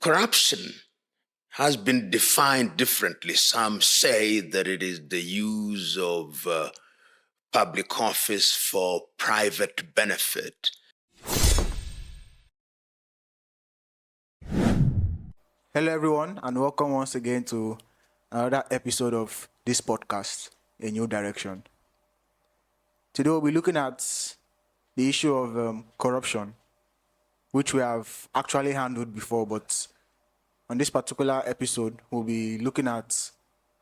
Corruption has been defined differently. Some say that it is the use of public office for private benefit. Hello, everyone, and welcome once again to another episode of this podcast, A New Direction. Today, we'll be looking at the issue of corruption, which we have actually handled before, but on this particular episode, we'll be looking at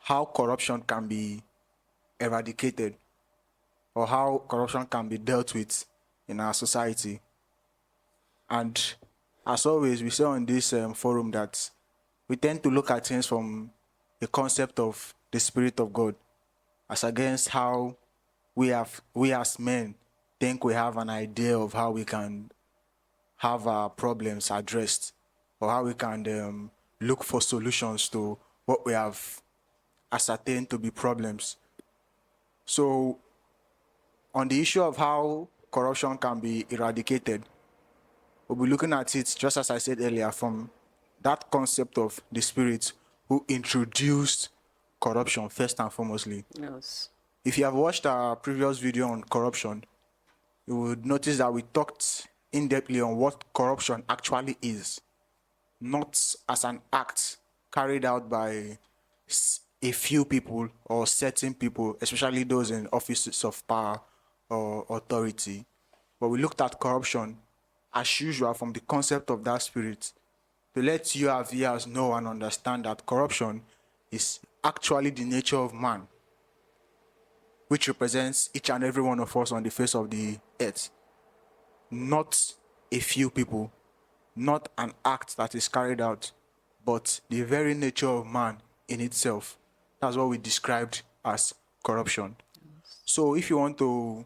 how corruption can be eradicated or how corruption can be dealt with in our society. And as always, we say on this forum that we tend to look at things from the concept of the Spirit of God as against how we as men think we have an idea of how we can have our problems addressed or how we can look for solutions to what we have ascertained to be problems. So on the issue of how corruption can be eradicated, we'll be looking at it, just as I said earlier, from that concept of the Spirit who introduced corruption first and foremostly. Yes. If you have watched our previous video on corruption, you would notice that we talked in-depthly on what corruption actually is, not as an act carried out by a few people or certain people, especially those in offices of power or authority. But we looked at corruption, as usual, from the concept of that Spirit, to let you as viewers know and understand that corruption is actually the nature of man, which represents each and every one of us on the face of the earth. Not a few people, not an act that is carried out, but the very nature of man in itself. That's what we described as corruption. So if you want to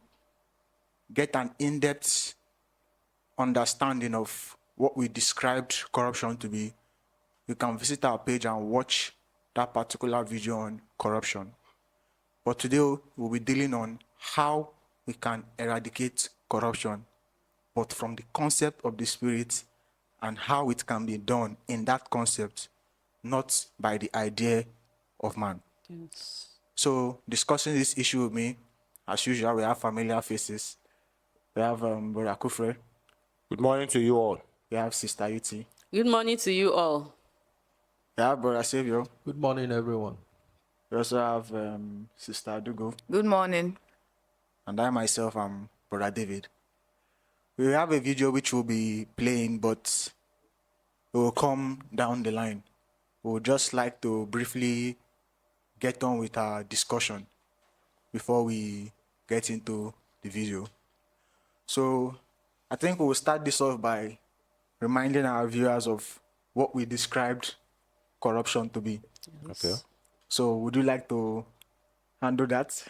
get an in-depth understanding of what we described corruption to be, you can visit our page and watch that particular video on corruption. But today we'll be dealing on how we can eradicate corruption, but from the concept of the Spirit and how it can be done in that concept, not by the idea of man. Yes. So discussing this issue with me, as usual, we have familiar faces. We have Brother Kufre. Good morning to you all. We have Sister Uti. Good morning to you all. We have Brother Savior. Good morning, everyone. We also have Sister Dugo. Good morning. And I myself am Brother David. We have a video which will be playing, but it will come down the line. We would just like to briefly get on with our discussion before we get into the video. So I think we will start this off by reminding our viewers of what we described corruption to be. Yes. Okay. So would you like to handle that?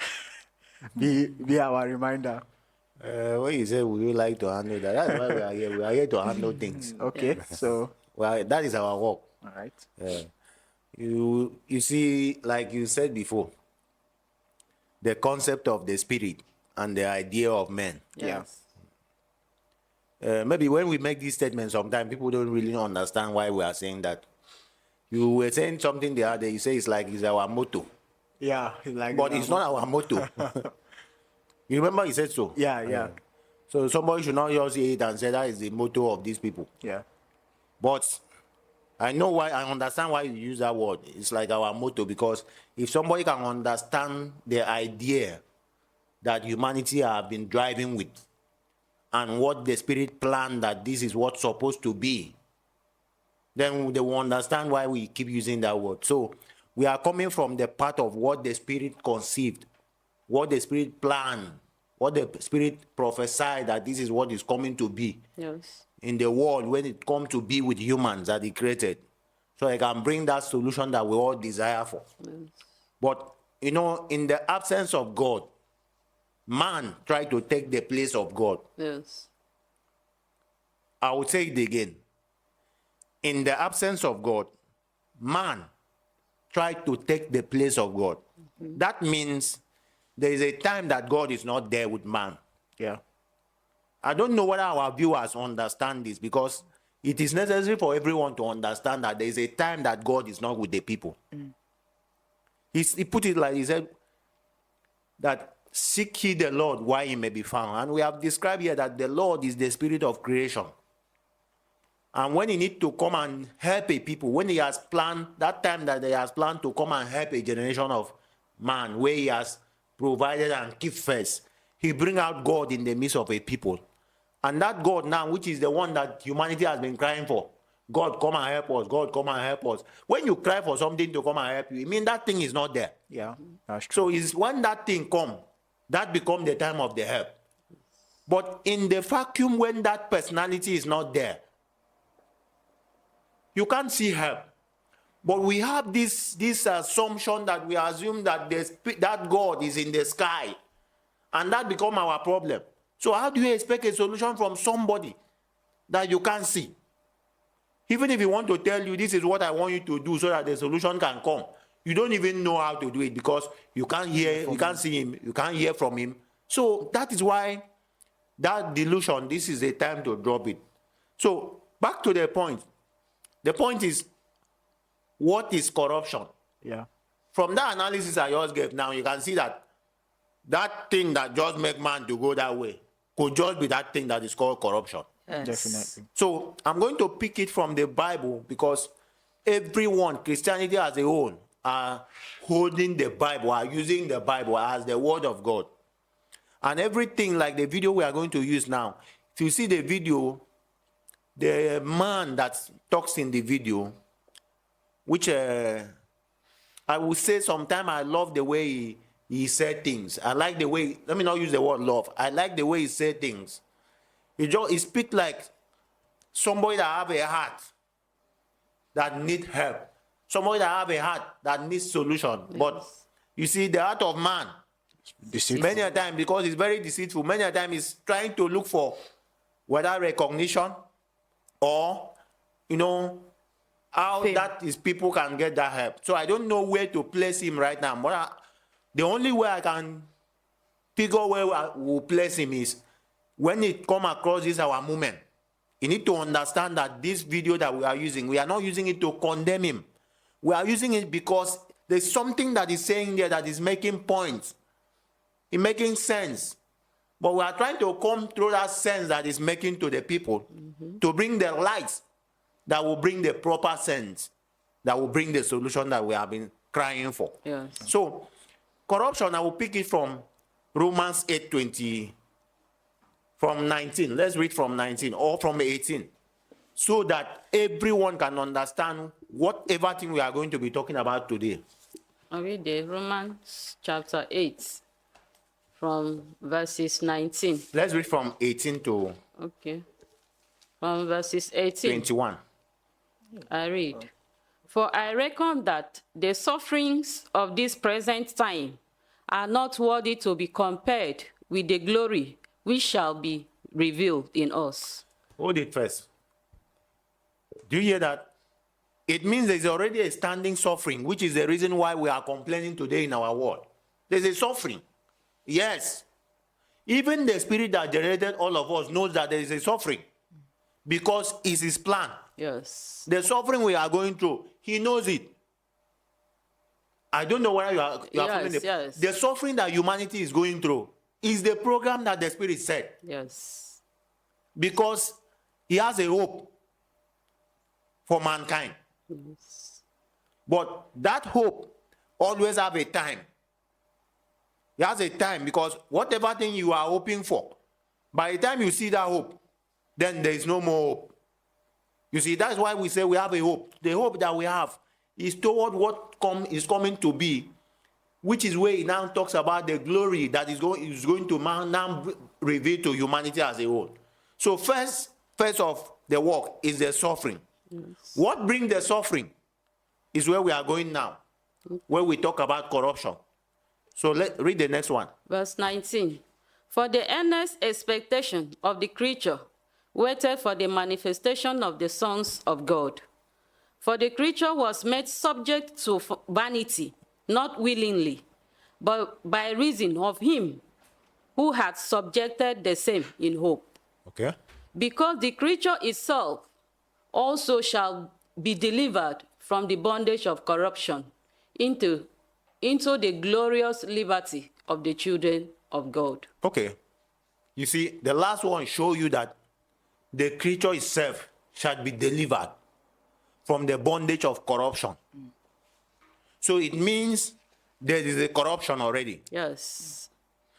be our reminder. When you say would you like to handle that, that's why we are here. We are here to handle things. Okay, so Well, that is our work. all right. You see, like you said before, the concept of the Spirit and the idea of man. Yes. Maybe when we make these statements, sometimes people don't really understand why we are saying that. You were saying something the other day. You say it's our motto, Yeah, like but it's not our motto. You remember you said so? Yeah. So somebody should not just say it and say that is the motto of these people. Yeah. But I know why, I understand why you use that word. It's like our motto, because if somebody can understand the idea that humanity have been driving with and what the Spirit planned that this is what's supposed to be, then they will understand why we keep using that word. So we are coming from the part of what the Spirit conceived, what the Spirit planned, what the Spirit prophesied that this is what is coming to be. Yes. In the world when it comes to be with humans that he created. So I can bring that solution that we all desire for. Yes. But, in the absence of God, man tried to take the place of God. Yes. I will say it again. In the absence of God, man tried to take the place of God. Mm-hmm. That means there is a time that God is not there with man. Yeah. I don't know whether our viewers understand this, because it is necessary for everyone to understand that there is a time that God is not with the people. He put it like he said, that seek ye the Lord while he may be found. And we have described here that the Lord is the spirit of creation. And when he needs to come and help a people, when he has planned, that time that he has planned to come and help a generation of man, where he has provided and keep first, he bring out God in the midst of a people. And that God now, which is the one that humanity has been crying for, God, come and help us. God, come and help us. When you cry for something to come and help you, it means that thing is not there. Yeah, that's true. So it's when that thing comes, that becomes the time of the help. But in the vacuum, when that personality is not there, you can't see help. But we have this assumption that we assume that that God is in the sky, and that becomes our problem. So how do you expect a solution from somebody that you can't see? Even if he want to tell you, this is what I want you to do so that the solution can come, you don't even know how to do it because you can't hear, you can't see him, you can't hear from him. So that is why that delusion, this is a time to drop it. So back to the point. The point is, what is corruption? Yeah. From that analysis I just gave now, you can see that that thing that just make man to go that way could just be that thing that is called corruption. Yes. Definitely. So I'm going to pick it from the Bible because everyone, Christianity as a whole, are holding the Bible, are using the Bible as the word of God. And everything like the video we are going to use now, if you see the video, the man that talks in the video, which I would say sometimes I love the way he said things. I like the way, let me not use the word love. I like the way he said things. He speaks like somebody that have a heart that need help. Somebody that have a heart that needs solution. Yes. But you see, the heart of man, deceitful. Many a time, because it's very deceitful, many a time he's trying to look for whether recognition or, you know, how fame. That is people can get that help. So I don't know where to place him right now. But the only way I can figure where I will place him is when it come across this our movement. You need to understand that this video that we are using, we are not using it to condemn him. We are using it because there's something that is saying there that is making points. It's making sense. But we are trying to come through that sense that is making to the people to bring the light that will bring the proper sense, that will bring the solution that we have been crying for. Yes. So, corruption, I will pick it from Romans 8:20, from 19. Let's read from 19 or from 18, so that everyone can understand whatever thing we are going to be talking about today. I read the Romans chapter 8, from verses 19. Let's read from 18 to okay. From verses 18. 21. I read. For I reckon that the sufferings of this present time are not worthy to be compared with the glory which shall be revealed in us. Hold it first. Do you hear that? It means there's already a standing suffering, which is the reason why we are complaining today in our world. There's a suffering. Yes. Even the spirit that generated all of us knows that there is a suffering because it's his plan. Yes. The suffering we are going through, he knows it. I don't know whether you are feeling it. Yes. The suffering that humanity is going through is the program that the spirit set. Yes. Because he has a hope for mankind. Yes. But that hope always have a time. It has a time because whatever thing you are hoping for, by the time you see that hope, then there is no more hope. You see, that's why we say we have a hope. The hope that we have is toward what is coming to be, which is where he now talks about the glory that is going to now reveal to humanity as a whole. So first of the work is the suffering. Yes. What brings the suffering is where we are going now, where we talk about corruption. So let's read the next one. Verse 19. For the earnest expectation of the creature waited for the manifestation of the sons of God. For the creature was made subject to vanity, not willingly, but by reason of him who had subjected the same in hope. Okay. Because the creature itself also shall be delivered from the bondage of corruption into the glorious liberty of the children of God. Okay. You see, the last one show you that the creature itself shall be delivered from the bondage of corruption. So it means there is a corruption already. Yes.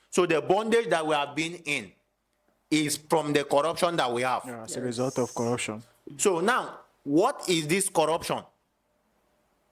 So the bondage that we have been in is from the corruption that we have. Yeah, as a result of corruption. So now, what is this corruption?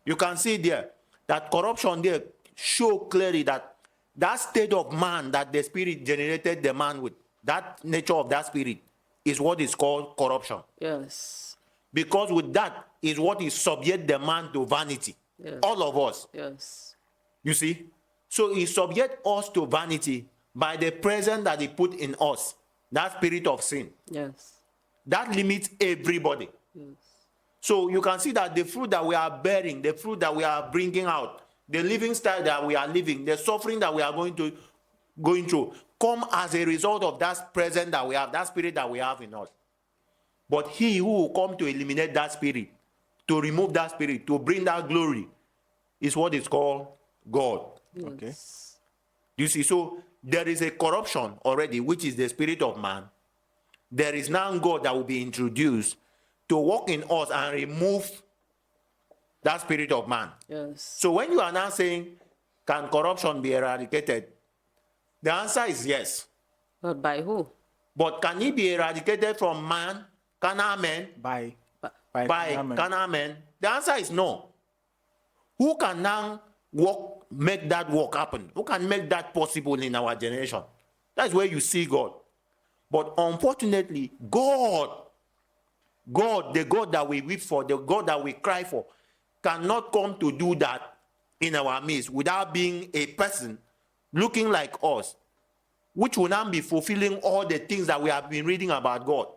You can see there that corruption there show clearly that that state of man that the spirit generated the man with, that nature of that spirit is what is called corruption. Yes. Because with that is what is subject the man to vanity. Yes. All of us. Yes. You see? So he subject us to vanity by the presence that he put in us, that spirit of sin. Yes. That limits everybody. Yes. So you can see that the fruit that we are bearing, the fruit that we are bringing out, the living style that we are living, the suffering that we are going through, come as a result of that presence that we have, that spirit that we have in us. But he who will come to eliminate that spirit, to remove that spirit, to bring that glory, is what is called God. Yes. Okay. You see, so there is a corruption already, which is the spirit of man. There is now God that will be introduced to work in us and remove that spirit of man. Yes. So when you are now saying, can corruption be eradicated? The answer is yes. But by who? But can it be eradicated from man, carnal men, By by carnal men? The answer is no. Who can now make that work happen? Who can make that possible in our generation? That's where you see God. But unfortunately, God, the God that we weep for, the God that we cry for, cannot come to do that in our midst without being a person looking like us, which will now be fulfilling all the things that we have been reading about God.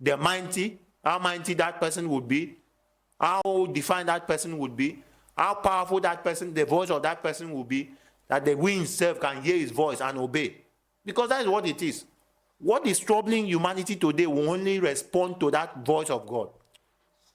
The mighty, how mighty that person would be, how defined that person would be, how powerful that person, the voice of that person will be, that the wind itself can hear his voice and obey. Because that is what it is. What is troubling humanity today will only respond to that voice of God.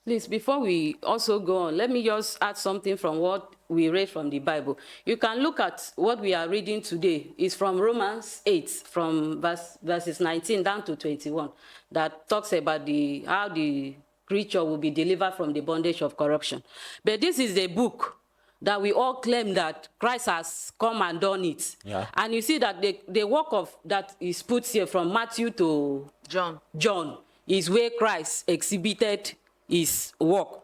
Please, before we also go on, let me just add something from what we read from the Bible. You can look at what we are reading today. It's from Romans 8, from verses 19 down to 21, that talks about how the creature will be delivered from the bondage of corruption. But this is a book that we all claim that Christ has come and done it. Yeah. And you see that the work of that is put here from Matthew to John is where Christ exhibited his work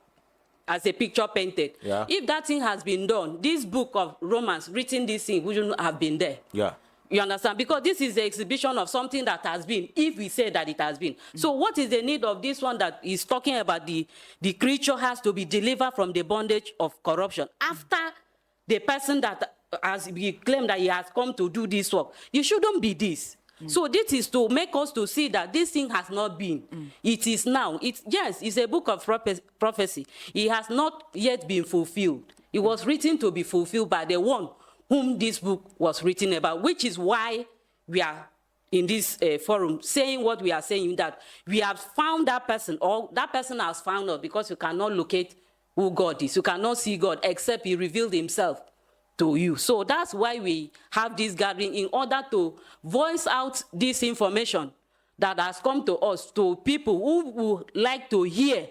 as a picture painted. Yeah. If that thing has been done, this book of Romans, written this thing, wouldn't have been there. Yeah. You understand? Because this is the exhibition of something that has been, if we say that it has been. So what is the need of this one that is talking about the creature has to be delivered from the bondage of corruption? After the person that has claimed that he has come to do this work, you shouldn't be this. So this is to make us to see that this thing has not been. It is now. Yes, it's a book of prophecy. It has not yet been fulfilled. It was written to be fulfilled by the one whom this book was written about, which is why we are in this forum saying what we are saying, that we have found that person, or that person has found us, because you cannot locate who God is. You cannot see God except he revealed himself to you. So that's why we have this gathering, in order to voice out this information that has come to us, to people who would like to hear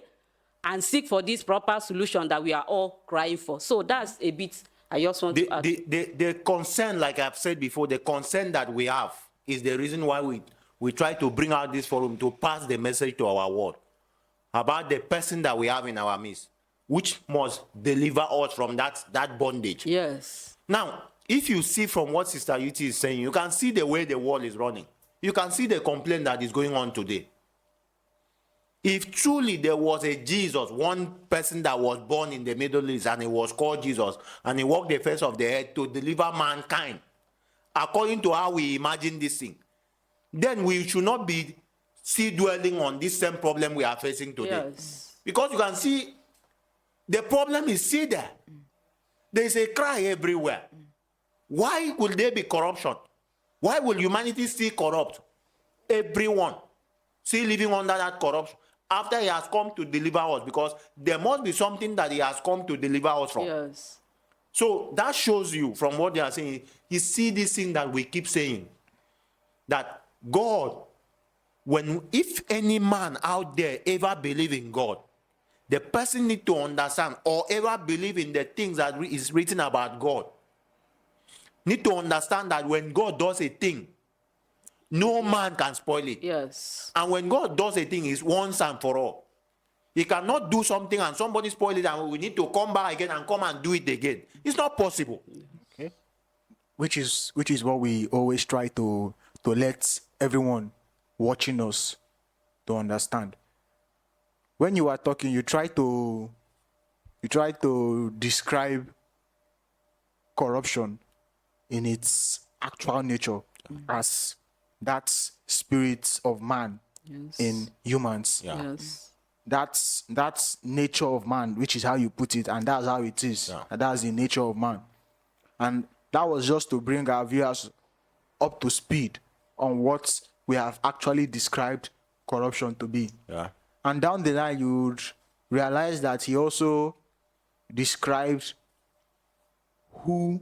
and seek for this proper solution that we are all crying for. So that's a bit I just want to add. The concern, like I've said before, the concern that we have is the reason why we try to bring out this forum to pass the message to our world about the person that we have in our midst, which must deliver us from that bondage. Yes. Now, if you see from what Sister Yuti is saying, you can see the way the world is running. You can see the complaint that is going on today. If truly there was a Jesus, one person that was born in the Middle East, and he was called Jesus, and he walked the face of the earth to deliver mankind, according to how we imagine this thing, then we should not be still dwelling on this same problem we are facing today. Yes. Because you can see the problem is still there. There is a cry everywhere. Why will there be corruption? Why will humanity still corrupt? Everyone still living under that corruption. after he has come to deliver us, because there must be something that he has come to deliver us from. Yes. So that shows you from what they are saying. You see this thing that we keep saying, that God, if any man out there ever believe in God, the person need to understand, or ever believe in the things that is written about God, need to understand that when God does a thing, no man can spoil it. Yes. And when God does a thing, it's once and for all. He cannot do something and somebody spoil it and we need to come back again and come and do it again. It's not possible. Okay. Which is what we always try to let everyone watching us to understand. When you are talking, you try to describe corruption in its actual nature as that spirit of man in humans. Yeah. Yes. That's nature of man, which is how you put it, and that's how it is. Yeah. And that's the nature of man. And that was just to bring our viewers up to speed on what we have actually described corruption to be. Yeah. And down the line, you would realize that he also described who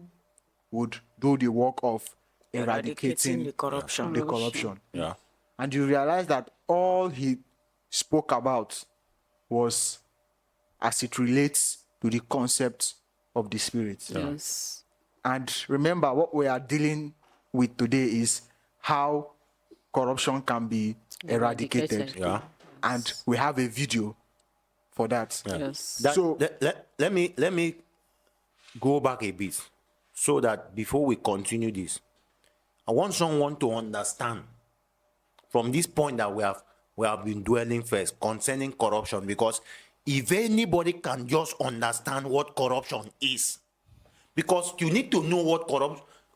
would do the work of eradicating the corruption. the corruption. Yeah. And you realize that all he spoke about was as it relates to the concept of the Spirit. Yes. And remember, what we are dealing with today is how corruption can be eradicated. Yeah. And we have a video for that. Yes. So- let me go back a bit so that before we continue this, I want someone to understand from this point that we have been dwelling first concerning corruption, because if anybody can just understand what corruption is, because you need to know what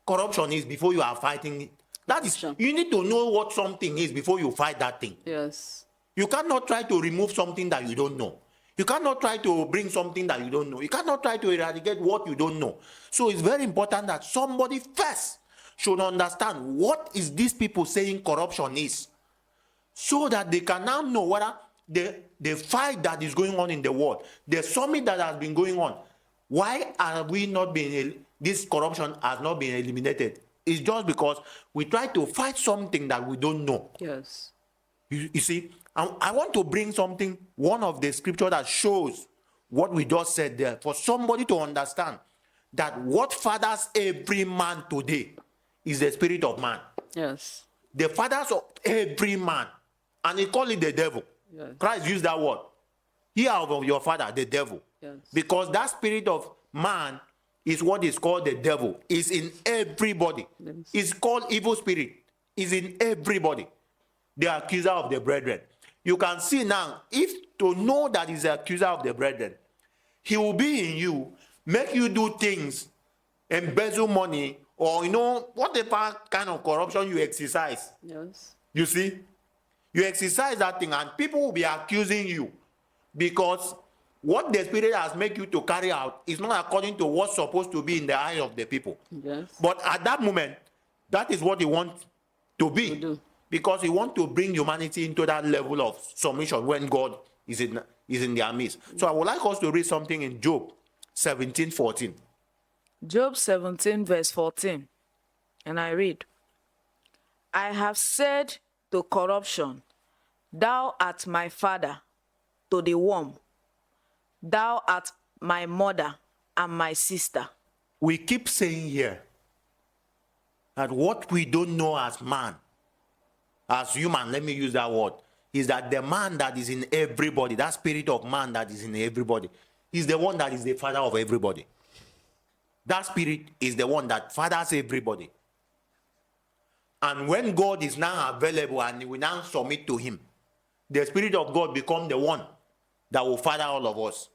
corruption is before you are fighting it. That is, Corruption. you need to know what something is before you fight that thing. Yes. You cannot try to remove something that you don't know. You cannot try to bring something that you don't know. You cannot try to eradicate what you don't know. So it's very important that somebody first should understand what is these people saying corruption is, so that they can now know whether the fight that is going on in the world, the summit that has been going on, why are we not being, this corruption has not been eliminated? It's just because we try to fight something that we don't know. Yes. You see, I want to bring something, one of the scripture that shows what we just said there, for somebody to understand that what fathers every man today is the spirit of man. Yes. The fathers of every man, and he called it the devil. Yes. Christ used that word. Hear of your father, the devil. Yes. Because that spirit of man is what is called the devil. Is in everybody. Yes. It's called evil spirit. Is in everybody. The accuser of the brethren. You can see now, if to know that he's the accuser of the brethren, he will be in you, make you do things, embezzle money, or whatever kind of corruption you exercise. Yes. You see, you exercise that thing and people will be accusing you, because what the spirit has made you to carry out is not according to what's supposed to be in the eye of the people. Yes. But at that moment, that is what he wants to be, To do. because he wants to bring humanity into that level of submission when God is in their midst. So I would like us to read something in Job 17:14. Job 17 verse 14. And I read, I have said to corruption, thou art my father, to the worm, thou art my mother and my sister. We keep saying here that what we don't know as man, as human, let me use that word, is that the man that is in everybody, that spirit of man that is in everybody, is the one that is the father of everybody. That spirit is the one that fathers everybody. And when God is now available and we now submit to him, the spirit of God becomes the one that will father all of us.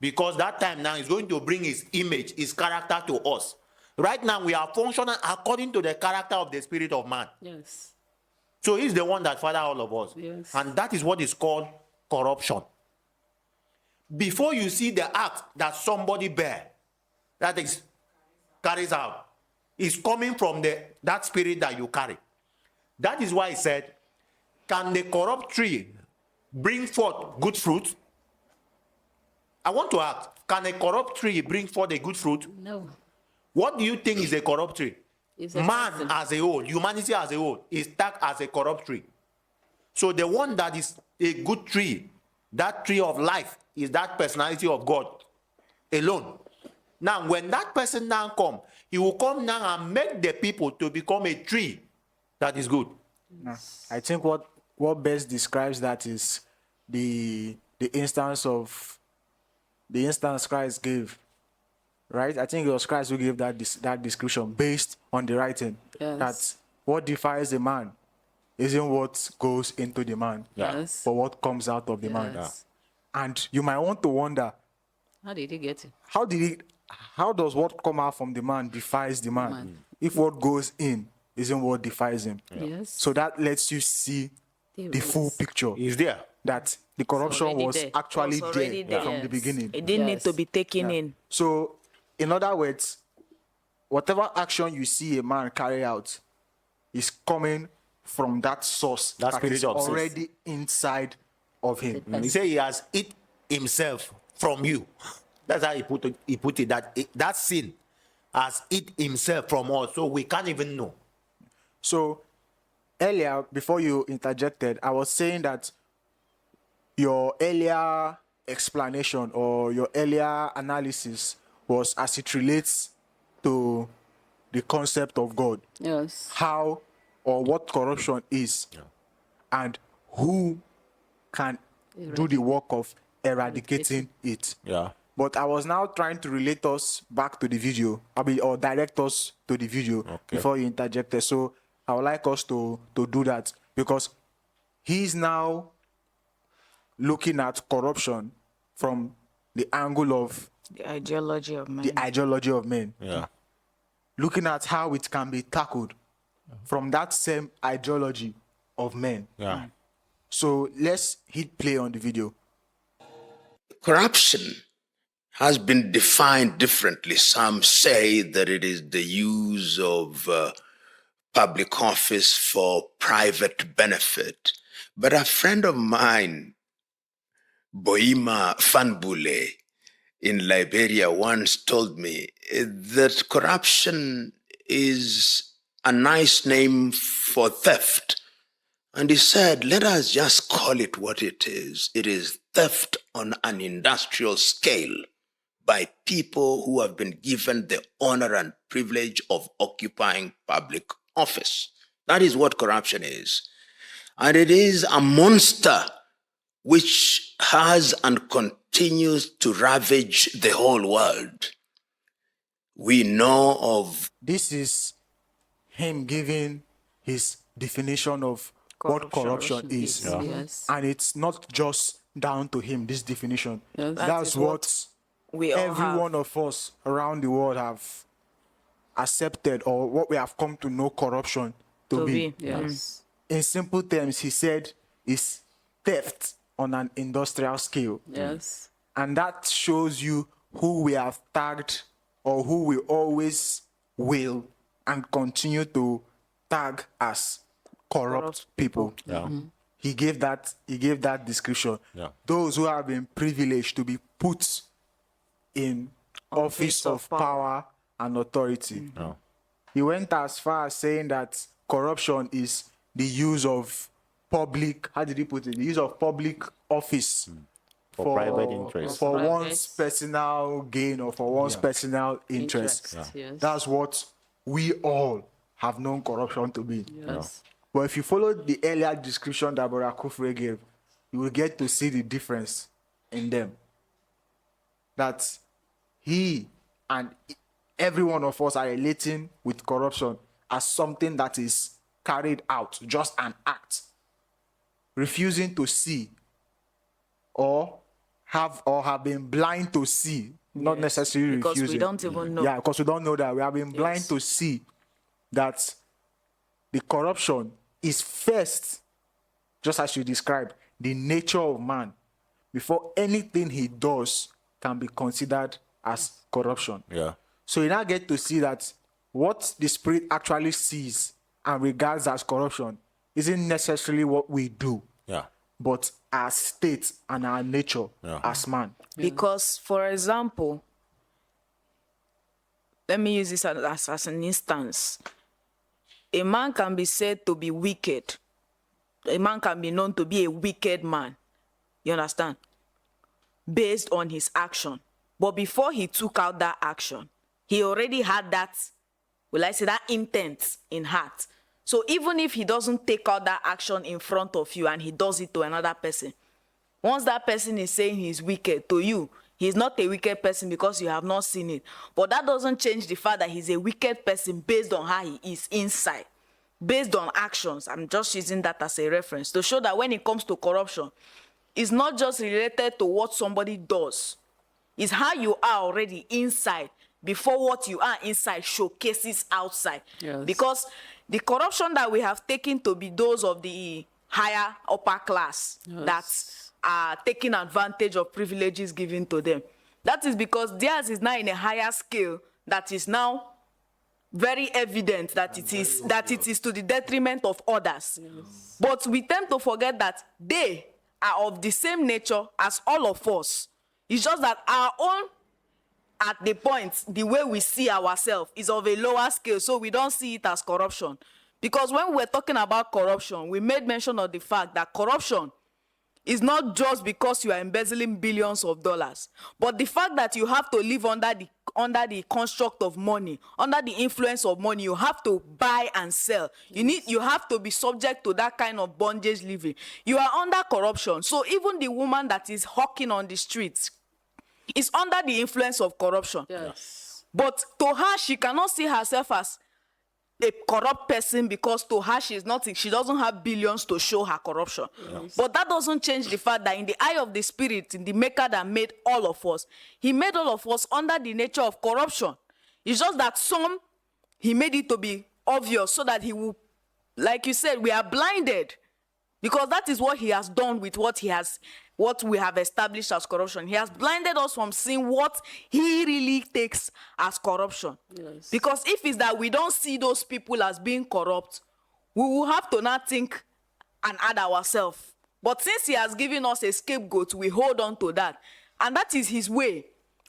Because that time now is going to bring his image, his character to us. Right now we are functioning according to the character of the spirit of man. Yes. So he's the one that father all of us. Yes. And that is what is called corruption. Before you see the act that somebody bear, that is carries out, is coming from that spirit that you carry. That is why he said, can the corrupt tree bring forth good fruit? I want to ask, can a corrupt tree bring forth a good fruit? No. What do you think is a corrupt tree? It's a Man person. as a whole, humanity as a whole, is tagged as a corrupt tree. So the one that is a good tree, that tree of life, is that personality of God alone. Now, when that person now come, he will come now and make the people to become a tree that is good. I think what best describes that is the instance Christ gave, right? I think it was Christ who gave that description based on the writing. Yes. That what defiles a man isn't what goes into the man, Yes. but what comes out of the man. Yes. And you might want to wonder, How did he get it? how does what come out from the man defiles the man if what goes in isn't what defiles him? Yes. So that lets you see the full picture, He's there. that the corruption already was there. actually Was already there there. from the beginning. It didn't need to Yes. be taken in. So, in other words, whatever action you see a man carry out is coming from that source That spirit is of sin. already inside of him. He said he has eat himself from you. That's how he put it, that sin has eat himself from us, so we can't even know. So, earlier, before you interjected, I was saying that your earlier explanation or your earlier analysis was as it relates to the concept of God, Yes. how or what corruption is, and who can do the work of eradicating it. Yeah. But I was now trying to relate us back to the video, or direct us to the video before you interjected. So I would like us to do that, because he's now looking at corruption from the angle of The ideology of man. the ideology of men, Yeah. looking at how it can be tackled from that same ideology of men. Yeah. So let's hit play on the video. Corruption has been defined differently. Some say that it is the use of public office for private benefit. But a friend of mine, Boima Fanbule in Liberia, once told me that corruption is a nice name for theft. And he said, let us just call it what it is. It is theft on an industrial scale by people who have been given the honor and privilege of occupying public office. That is what corruption is. And it is a monster which has and continues to ravage the whole world. We know of This is him giving his definition of what corruption is. Yes. And it's not just down to him, this definition. Yes. That That's is what we all every have. one of us around the world have accepted, or what we have come to know corruption to be. Yes. In simple terms, he said is theft on an industrial scale. Yes. And that shows you who we have tagged, or who we always will and continue to tag as corrupt people. Yeah. He gave that description. Yeah. Those who have been privileged to be put in office of power and authority. Yeah. He went as far as saying that corruption is the use of public, how did he put it? The use of public office For private interest. For Private. one's personal gain or for one's personal interest. Yes. That's what we all have known corruption to be. Yes. But if you follow the earlier description that Brother Kufre gave, you will get to see the difference in them. That he and every one of us are relating with corruption as something that is carried out, just an act. Refusing to see or have been blind to see, not necessarily Because refusing. we don't even know. Yeah, because we don't know that. We have been blind Yes. to see that the corruption is first, just as you described, the nature of man, before anything he does can be considered as corruption. Yeah. So you now get to see that what the Spirit actually sees and regards as corruption isn't necessarily what we do, Yeah. but our state and our nature as man. Because, for example, let me use this as an instance. A man can be said to be wicked. A man can be known to be a wicked man. You understand? Based on his action. But before he took out that action, he already had that, will I say, that intent in heart. So even if he doesn't take out that action in front of you and he does it to another person, once that person is saying he's wicked to you, he's not a wicked person because you have not seen it. But that doesn't change the fact that he's a wicked person based on how he is inside, based on actions. I'm just using that as a reference to show that when it comes to corruption, it's not just related to what somebody does. It's how you are already inside before what you are inside showcases outside. Yes. Because the corruption that we have taken to be those of the higher upper class that are taking advantage of privileges given to them. That is because theirs is now in a higher scale that is now very evident that it is to the detriment of others. Yes. But we tend to forget that they are of the same nature as all of us. It's just that our own, at the point, the way we see ourselves is of a lower scale, so we don't see it as corruption. Because when we were talking about corruption, we made mention of the fact that corruption is not just because you are embezzling billions of dollars, but the fact that you have to live under the construct of money, under the influence of money. You have to buy and sell. You have to be subject to that kind of bondage living. You are under corruption. So even the woman that is hawking on the streets is under the influence of corruption. Yes. But to her, she cannot see herself as a corrupt person because to her she doesn't have billions to show her corruption. Yes. But that doesn't change the fact that in the eye of the spirit, in the maker that made all of us, he made all of us under the nature of corruption. It's just that he made it to be obvious so that he will, like you said, we are blinded because that is what he has done with what we have established as corruption. He has blinded us from seeing what he really takes as corruption. Yes. Because if it's that we don't see those people as being corrupt, we will have to not think and add ourselves. But since he has given us a scapegoat, we hold on to that. And that is his way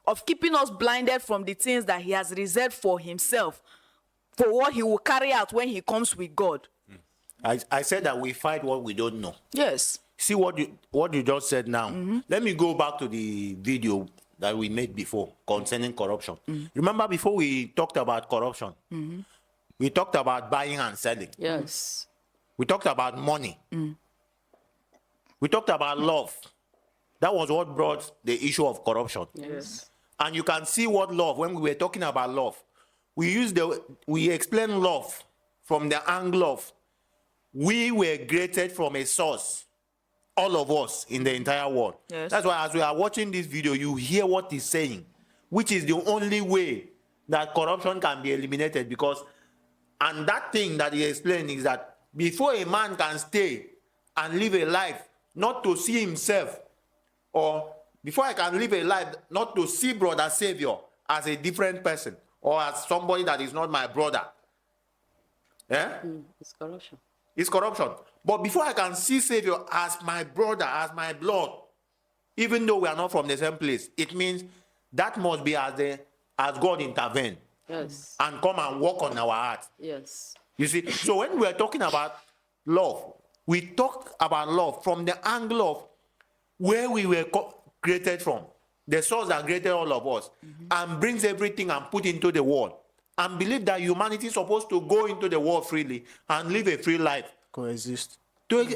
of keeping us blinded from the things that he has reserved for himself, for what he will carry out when he comes with God. I said that we fight what we don't know. Yes. See what you just said now. Mm-hmm. Let me go back to the video that we made before concerning corruption. Mm-hmm. Remember before we talked about corruption, mm-hmm. we talked about buying and selling. Yes. We talked about money. Mm-hmm. We talked about love. That was what brought the issue of corruption. Yes. And you can see what love, when we were talking about love, we explained love from the angle of we were created from a source. All of us in the entire world. Yes. That's why as we are watching this video, you hear what he's saying, which is the only way that corruption can be eliminated and that thing that he explained is that before a man can stay and live a life not to see himself, or before I can live a life not to see brother Savior as a different person or as somebody that is not my brother. It's corruption. It's corruption. But before I can see Savior as my brother, as my blood, even though we are not from the same place, it means that must be as God intervene. Yes. And come and walk on our hearts. Yes. You see, so when we are talking about love, we talk about love from the angle of where we were created from, the source that created all of us, mm-hmm. and brings everything and put into the world. And believe that humanity is supposed to go into the world freely and live a free life. Coexist.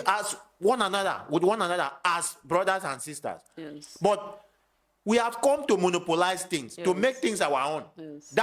As one another, with one another, as brothers and sisters. Yes. But we have come to monopolize things, yes. to make things our own. Yes.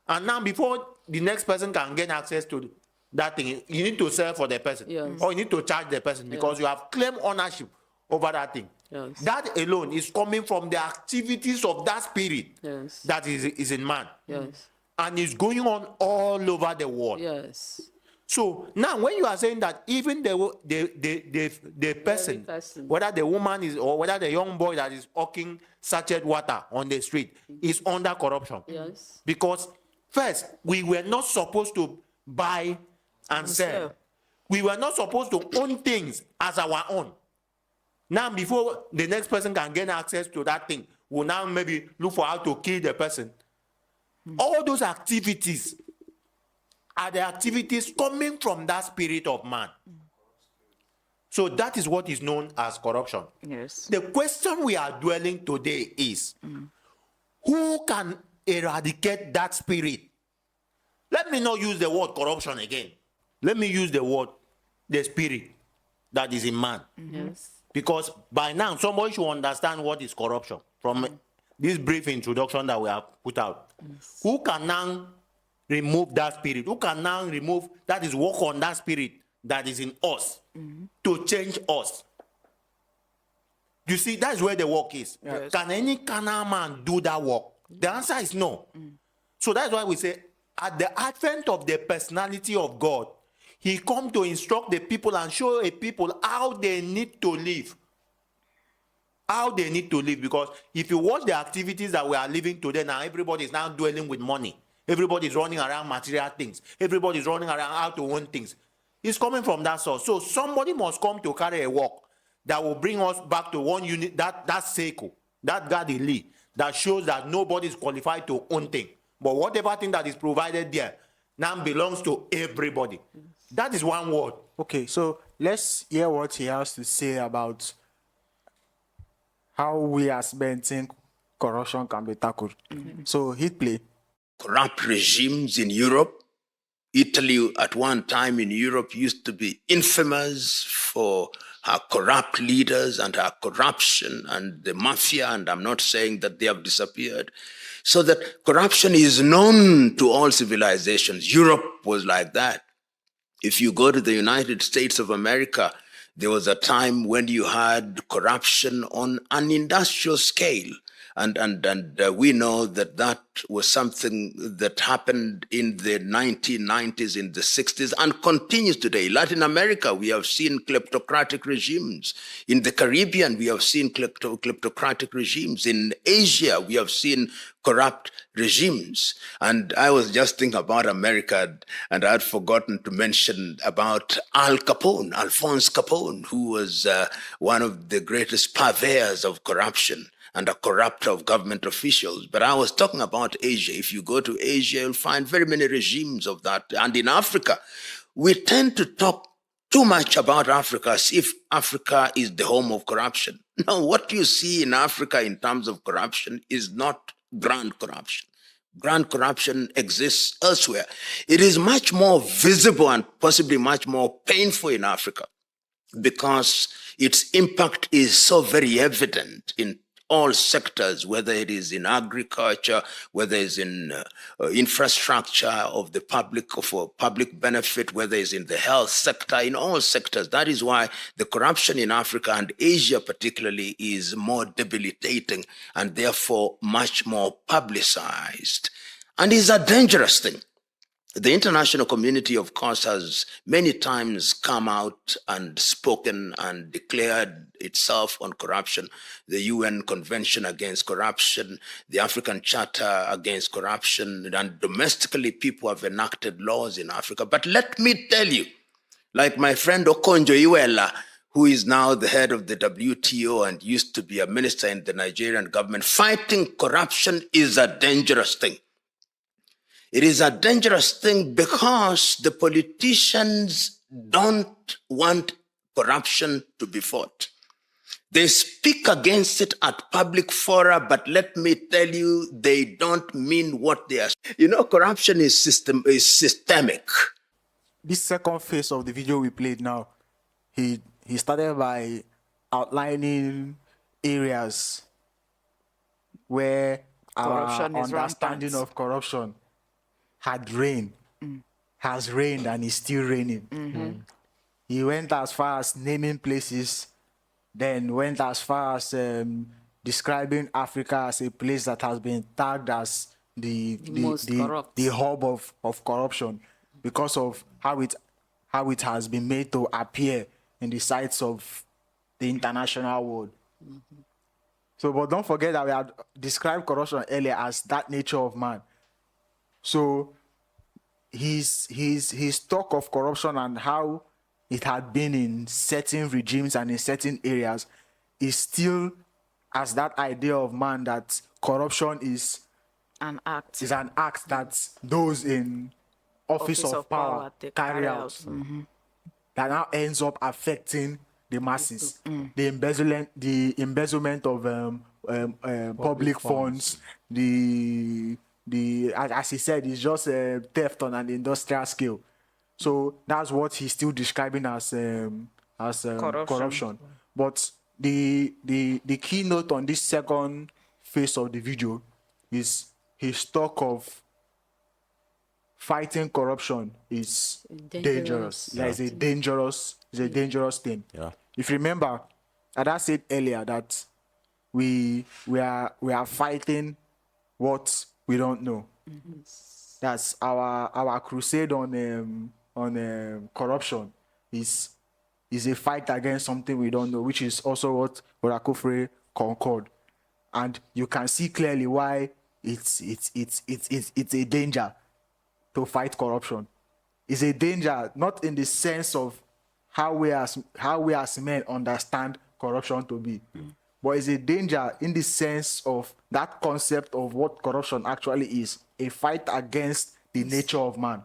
And now before the next person can gain access to that thing, you need to sell for the person. Yes. Or you need to charge the person because you have claimed ownership over that thing. Yes. That alone is coming from the activities of that spirit that is in man. Yes. And it's going on all over the world. Yes. So now when you are saying that even the person, whether the woman is or whether the young boy that is hawking sachet water on the street is under corruption. Yes. Because first, we were not supposed to buy and sell. We were not supposed to own things as our own. Now, before the next person can gain access to that thing, will now maybe look for how to kill the person. All those activities are the activities coming from that spirit of man. So that is what is known as corruption. Yes. The question we are dwelling today is, who can eradicate that spirit? Let me not use the word corruption again. Let me use the spirit that is in man. Yes. Because by now, somebody should understand what is corruption from this brief introduction that we have put out. Yes. Who can now remove that spirit? Who can now remove, that is, work on that spirit that is in us to change us? You see, that's where the work is. Yes. Can any carnal man do that work? The answer is no. So that's why we say, at the advent of the personality of God, he come to instruct the people and show a people how they need to live. How they need to live. Because if you watch the activities that we are living today now, everybody is now dwelling with money. Everybody is running around material things. Everybody is running around how to own things. It's coming from that source. So somebody must come to carry a work that will bring us back to one unit, that cycle, that Gadili, that shows that nobody is qualified to own thing. But whatever thing that is provided there now belongs to everybody. That is one word. Okay, so let's hear what he has to say about how we as men think corruption can be tackled. So hit play. Corrupt regimes in Europe. Italy at one time in Europe used to be infamous for her corrupt leaders and her corruption and the mafia, and I'm not saying that they have disappeared. So that corruption is known to all civilizations. Europe was like that. If you go to the United States of America, there was a time when you had corruption on an industrial scale. And we know that that was something that happened in the 1990s, in the 60s, and continues today. Latin America, we have seen kleptocratic regimes. In the Caribbean, we have seen kleptocratic regimes. In Asia, we have seen corrupt regimes. And I was just thinking about America, and I had forgotten to mention about Alphonse Capone, who was one of the greatest purveyors of corruption and a corrupter of government officials. But I was talking about Asia. If you go to Asia, you'll find very many regimes of that. And in Africa, we tend to talk too much about Africa as if Africa is the home of corruption. No, what you see in Africa in terms of corruption is not grand corruption. Grand corruption exists elsewhere. It is much more visible and possibly much more painful in Africa because its impact is so very evident in all sectors, whether it is in agriculture, whether it's in infrastructure of the public, for public benefit, whether it's in the health sector, in all sectors. That is why the corruption in Africa and Asia particularly is more debilitating and therefore much more publicized, and is a dangerous thing. The international community, of course, has many times come out and spoken and declared itself on corruption. The UN Convention Against Corruption, the African Charter Against Corruption, and domestically people have enacted laws in Africa. But let me tell you, like my friend Okonjo Iweala, who is now the head of the WTO and used to be a minister in the Nigerian government, fighting corruption is a dangerous thing. It is a dangerous thing because the politicians don't want corruption to be fought. They speak against it at public fora, but let me tell you, they don't mean what they are. You know, corruption is systemic. This second phase of the video we played now, he started by outlining areas where Corruption our is understanding rampant. of corruption had reigned, has reigned, and is still reigning. He went as far as naming places, then went as far as describing Africa as a place that has been tagged as the hub of corruption because of how it has been made to appear in the sights of the international world. So, but don't forget that we had described corruption earlier as that nature of man. So his talk of corruption and how it had been in certain regimes and in certain areas is still as that idea of man that corruption is An act. an act that those in office of power they carry out. That now ends up affecting the masses. The embezzlement of public funds, as he said, it's just theft on an industrial scale. So that's what he's still describing as corruption. But the keynote on this second phase of the video is his talk of fighting corruption is dangerous. Yeah, it's a dangerous thing. Yeah. If you remember, I said earlier that we are fighting what we don't know. That's our crusade on corruption is a fight against something we don't know, which is also what Orakofre concurred. And you can see clearly why it's a danger to fight corruption. It's a danger, not in the sense of how we as men understand corruption to be, but it's a danger in the sense of that concept of what corruption actually is, a fight against the nature of man.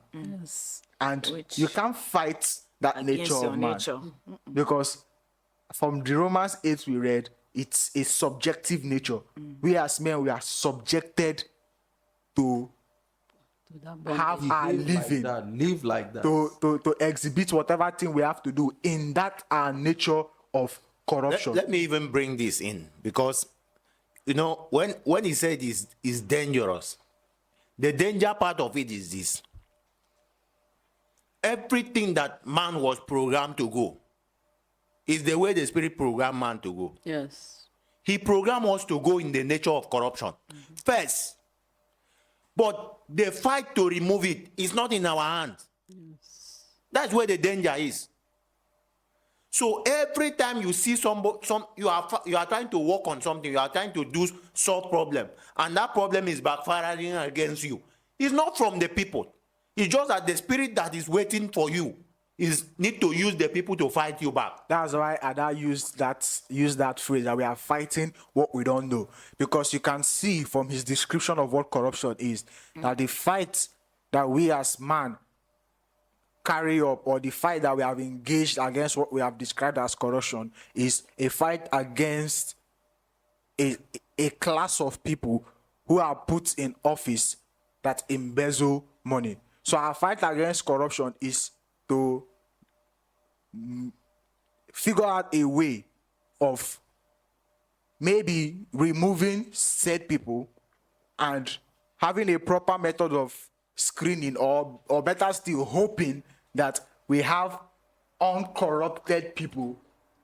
And you can't fight that nature of man because from the Romans 8 we read, it's a subjective nature. We as men, we are subjected to have our living, live like that, to exhibit whatever thing we have to do in that our nature of corruption. Let me even bring this in, because when he said is dangerous, the danger part of it is this: everything that man was programmed to go is the way the Spirit programmed man to go. Yes. He programmed us to go in the nature of corruption first. But the fight to remove it is not in our hands. That's where the danger is. So every time you see you are trying to work on something, you are trying to solve problem, and that problem is backfiring against you. It's not from the people. It's just that the spirit that is waiting for you need to use the people to fight you back. That's why Ada used that phrase that we are fighting what we don't know. Because you can see from his description of what corruption is, that the fight that we as man carry up, or the fight that we have engaged against what we have described as corruption, is a fight against a class of people who are put in office that embezzle money. So our fight against corruption is to figure out a way of maybe removing said people and having a proper method of screening, or better still, hoping that we have uncorrupted people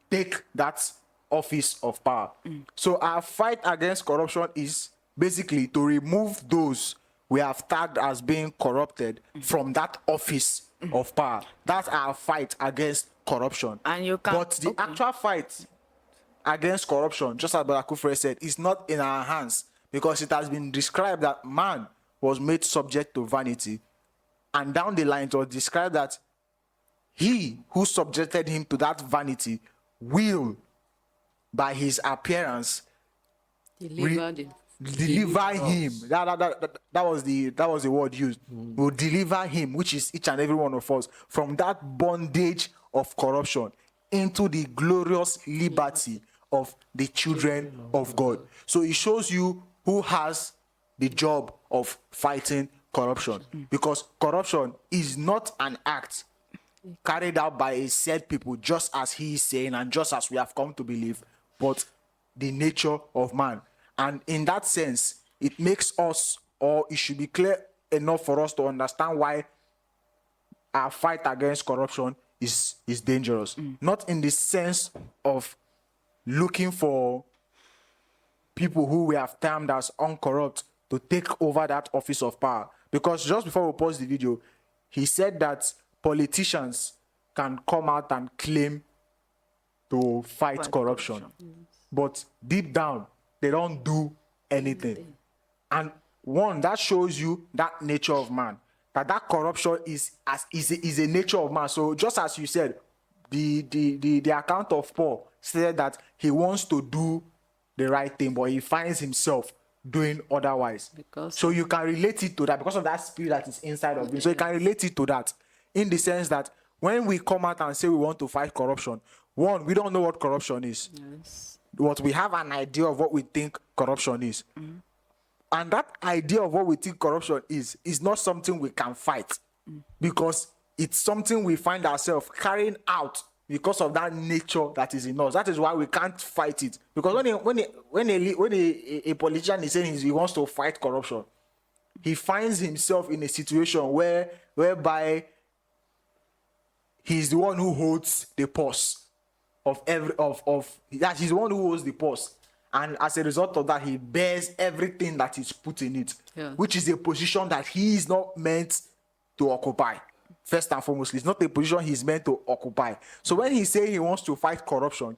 take that office of power. So our fight against corruption is basically to remove those we have tagged as being corrupted from that office of power. That's our fight against corruption. And you can, but the actual fight against corruption, just as Brother Kufre said, is not in our hands, because it has been described that man was made subject to vanity, and down the line it was described that he who subjected him to that vanity will, by his appearance, deliver him. That was the word used. Will deliver him, which is each and every one of us, from that bondage of corruption into the glorious liberty of the children of God. So it shows you who has the job of fighting corruption, because corruption is not an act carried out by a said people, just as he is saying and just as we have come to believe, but the nature of man. And in that sense, it makes us, or it should be clear enough for us to understand why our fight against corruption is dangerous. Not in the sense of looking for people who we have termed as uncorrupt to take over that office of power. Because just before we pause the video, he said that politicians can come out and claim to fight corruption. But deep down, they don't do anything. And one, that shows you that nature of man, that corruption is a nature of man. So just as you said, the account of Paul said that he wants to do the right thing, but he finds himself doing otherwise. So you can relate it to that because of that spirit that is inside of him. So you can relate it to that in the sense that when we come out and say we want to fight corruption, one, we don't know what corruption is. What we have an idea of what we think corruption is. And that idea of what we think corruption is not something we can fight because it's something we find ourselves carrying out because of that nature that is in us. That is why we can't fight it. Because when a politician is saying he wants to fight corruption, he finds himself in a situation whereby he's the one who holds the purse he's the one who holds the purse. And as a result of that, he bears everything that is put in it, which is a position that he is not meant to occupy. First and foremost, it's not a position he's meant to occupy. So when he says he wants to fight corruption,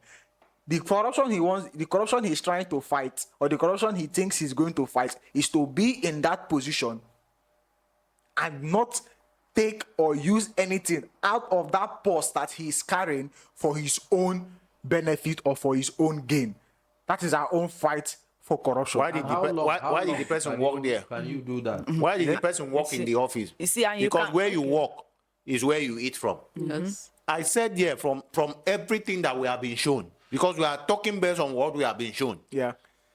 the corruption he's trying to fight, or the corruption he thinks he's going to fight, is to be in that position and not take or use anything out of that purse that he's carrying for his own benefit or for his own gain. That is our own fight for corruption. Why did the person work there? Can you do that? Why did the person work in the office? You see, and you because can't- where you work is where you eat from. Yes. I said here from everything that we have been shown, because we are talking based on what we have been shown. Yeah.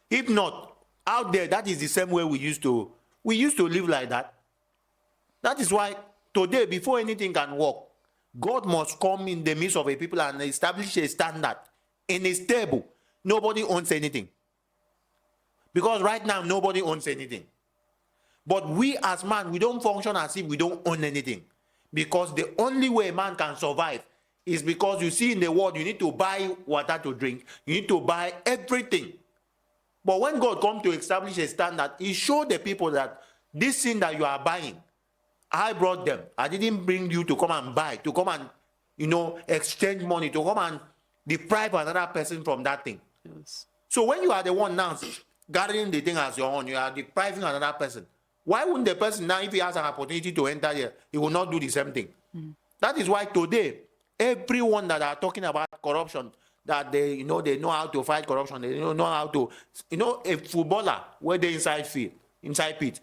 If not, out there, that is the same way we used to live like that. That is why today, before anything can work, God must come in the midst of a people and establish a standard in his table. Nobody owns anything. Because right now, nobody owns anything. But we as man, we don't function as if we don't own anything. Because the only way man can survive is because you see in the world, you need to buy water to drink. You need to buy everything. But when God comes to establish a standard, he showed the people that this thing that you are buying, I brought them. I didn't bring you to come and buy, to come and, exchange money, to come and deprive another person from that thing. Yes. So when you are the one now gathering the thing as your own, you are depriving another person. Why wouldn't the person now, if he has an opportunity to enter here, he will not do the same thing? That is why today, everyone that are talking about corruption, that they know how to fight corruption, they know how to, a footballer where they inside pit.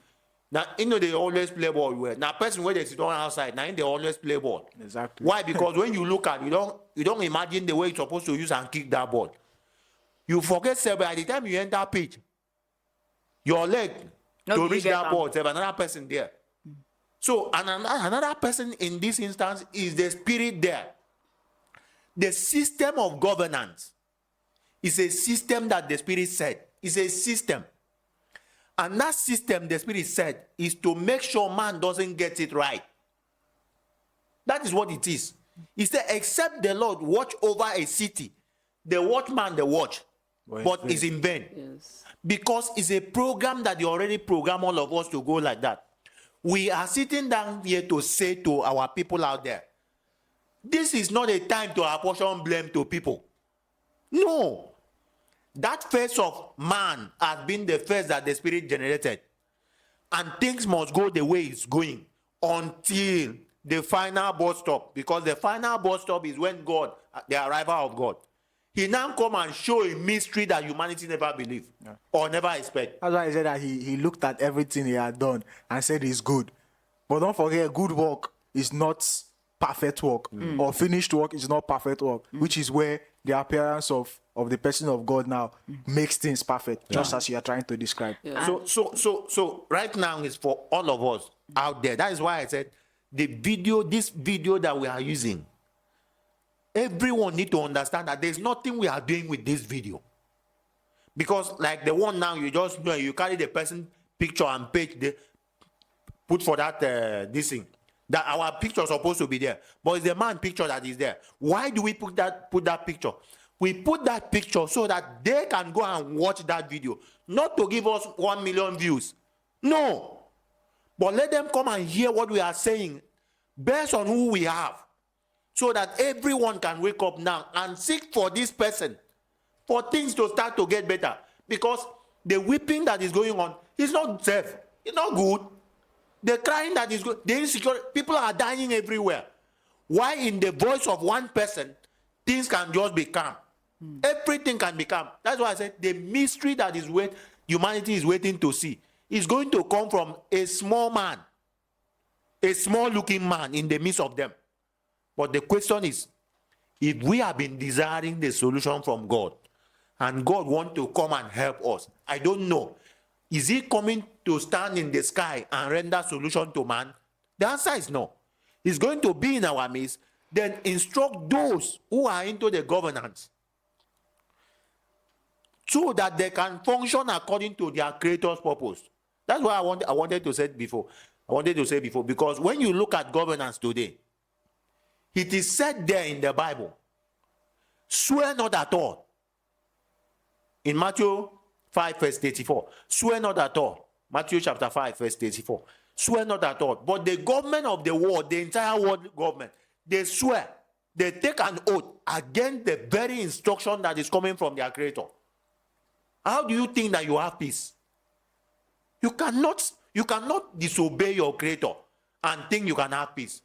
Now, they always play ball well. Now, person where they sit on outside, now they always play ball. Exactly. Why? Because when you look at it, you don't imagine the way you're supposed to use and kick that ball. You forget, say, by the time you enter pitch, your leg to reach that ball, there's another person there. So another person in this instance is the spirit there. The system of governance is a system that the spirit said. It's a system. And that system, the spirit said, is to make sure man doesn't get it right. That is what it is. He said, except the Lord watch over a city, the watchman, the watch, but it's in vain. Yes. Because it's a program that you already program all of us to go like that. We are sitting down here to say to our people out there, this is not a time to apportion blame to people. No. That face of man has been the face that the spirit generated. And things must go the way it's going until the final bus stop. Because the final bus stop is when God, the arrival of God. He now come and show a mystery that humanity never believed or never expect. That's why he said that he looked at everything he had done and said it's good. But don't forget, good work is not perfect work. Or finished work is not perfect work, which is where the appearance of the person of God now makes things perfect, just as you are trying to describe. Yeah. So right now is for all of us out there. That is why I said this video that we are using, everyone need to understand that there's nothing we are doing with this video. Because like the one now, you carry the person picture and page, put for that this thing. That our picture is supposed to be there. But it's the man picture that is there. Why do we put that picture? We put that picture so that they can go and watch that video. Not to give us 1 million views. No. But let them come and hear what we are saying based on who we have. So that everyone can wake up now and seek for this person. For things to start to get better. Because the weeping that is going on is not safe. It's not good. The crying that is good, the insecurity, people are dying everywhere. Why in the voice of one person things can just be calm. Everything can be calm. That's why I said the mystery that humanity is waiting to see is going to come from a small man, a small looking man in the midst of them. But the question is, if we have been desiring the solution from God, and God wants to come and help us, I don't know. Is he coming to stand in the sky and render solution to man? The answer is no. He's going to be in our midst, then instruct those who are into the governance so that they can function according to their creator's purpose. That's what I wanted to say before. Because when you look at governance today, it is said there in the Bible, swear not at all. In Matthew 5 verse 34, swear not at all. Matthew chapter 5 verse 34, swear not at all. But the government of the world, the entire world government, they swear, they take an oath against the very instruction that is coming from their creator. How do you think that you have peace? You cannot disobey your creator and think you can have peace.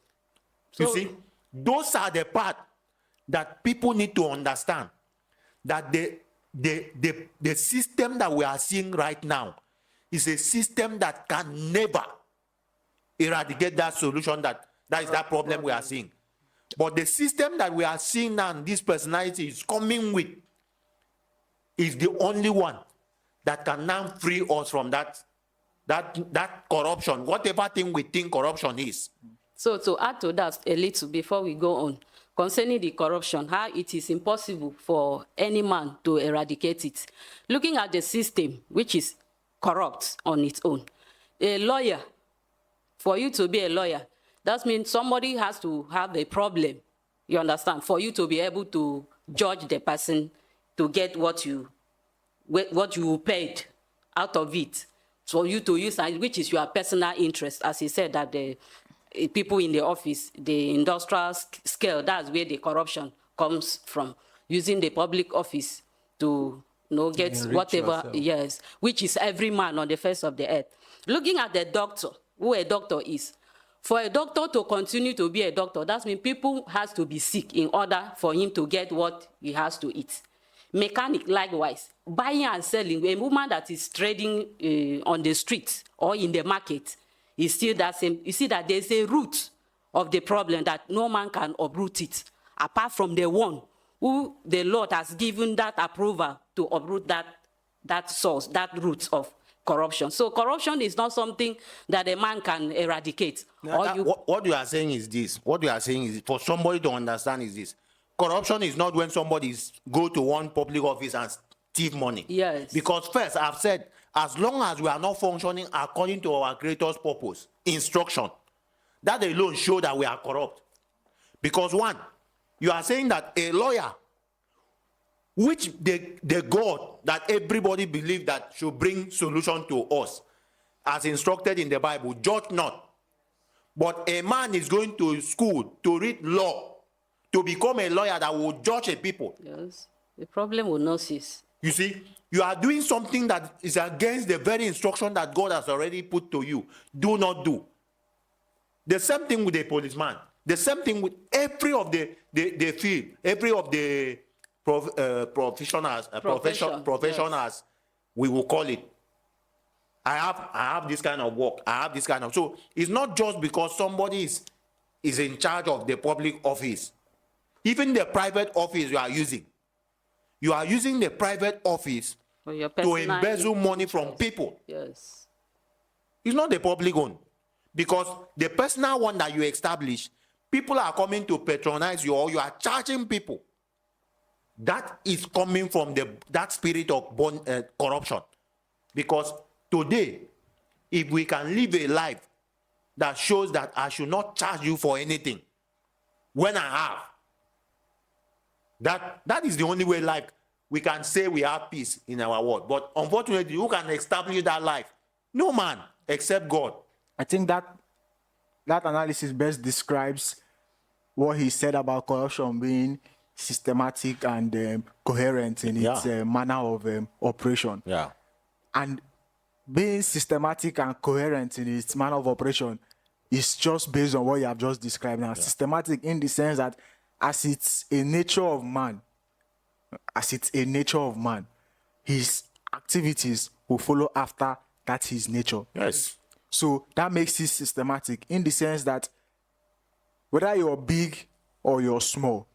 You see, those are the part that people need to understand, that the system that we are seeing right now is a system that can never eradicate that solution, that is that problem we are seeing. But the system that we are seeing now, this personality is coming with, is the only one that can now free us from that corruption, whatever thing we think corruption is. So to add to that a little before we go on, concerning the corruption, how it is impossible for any man to eradicate it. Looking at the system, which is corrupt on its own, a lawyer, for you to be a lawyer, that means somebody has to have a problem, you understand, for you to be able to judge the person to get what you paid out of it, for you to use, which is your personal interest, as he said, that the people in the office, the industrial scale, that's where the corruption comes from, using the public office to get whatever, yourself. Yes, which is every man on the face of the earth. Looking at the doctor, who a doctor is, for a doctor to continue to be a doctor, that means people has to be sick in order for him to get what he has to eat. Mechanic, likewise, buying and selling, a woman that is trading on the street or in the market, is still that same. You see that there's a root of the problem that no man can uproot it, apart from the one who the Lord has given that approval to uproot that source, that root of corruption. So corruption is not something that a man can eradicate. What you are saying is this. What you are saying is, for somebody to understand, is this. Corruption is not when somebody go to one public office and steal money. Yes. Because first, I've said, as long as we are not functioning according to our creator's purpose, instruction, that alone shows that we are corrupt. Because one, you are saying that a lawyer, which the God that everybody believes that should bring solution to us, as instructed in the Bible, judge not. But a man is going to school to read law, to become a lawyer that will judge a people. Yes, the problem will not cease. You see, you are doing something that is against the very instruction that God has already put to you. Do not do. The same thing with the policeman. The same thing with every of the field, every of the professionals, yes. We will call it. I have this kind of work. I have this kind of. So it's not just because somebody is in charge of the public office. Even the private office you are using. You are using the private office to embezzle money from people. Yes. It's not the public one. Because the personal one that you establish, people are coming to patronize you, or you are charging people. That is coming from that spirit of corruption. Because today, if we can live a life that shows that I should not charge you for anything when I have, that is the only way life we can say we have peace in our world. But unfortunately, who can establish that life? No man except God. I think that analysis best describes what he said about corruption being systematic and coherent in its manner of operation. Yeah. And being systematic and coherent in its manner of operation is just based on what you have just described now. Yeah. Systematic in the sense that as it's a nature of man, his activities will follow after that his nature. Yes. So that makes it systematic in the sense that whether you're big or you're small,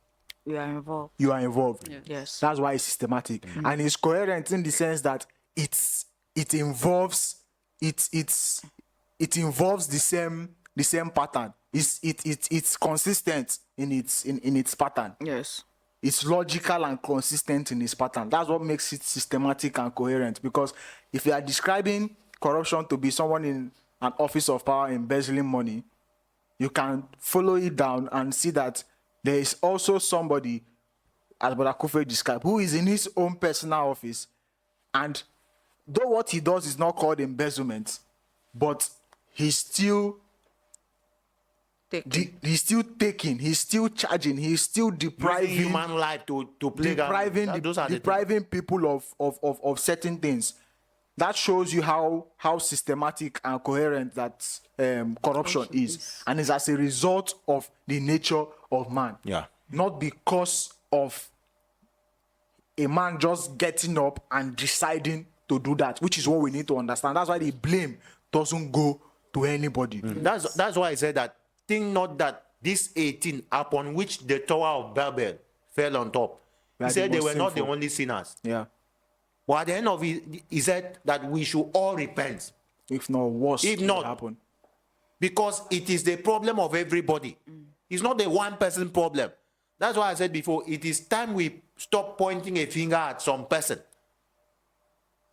We are involved. you are involved. Yes. That's why it's systematic. And it's coherent in the sense that it involves the same pattern. It's consistent in its pattern. Yes. It's logical and consistent in its pattern. That's what makes it systematic and coherent. Because if you are describing corruption to be someone in an office of power embezzling money, you can follow it down and see that there is also somebody, as Brother Kufe described, who is in his own personal office, and though what he does is not called embezzlement, but he's still Taking. he's still taking, he's still charging, he's still Using depriving human life to play depriving games. Those are the things. depriving people of certain things. That shows you how systematic and coherent that corruption is, and is as a result of the nature of man. Yeah. Not because of a man just getting up and deciding to do that, which is what we need to understand. That's why the blame doesn't go to anybody. That's why I said that. Think not that this 18 upon which the Tower of Babel fell on top. He That said the they most were not the sinful. only sinners. Yeah. But at the end of it, he said that we should all repent. If not worse, If will not- happen. Because it is the problem of everybody. It's not the one person problem. That's why I said before, it is time we stop pointing a finger at some person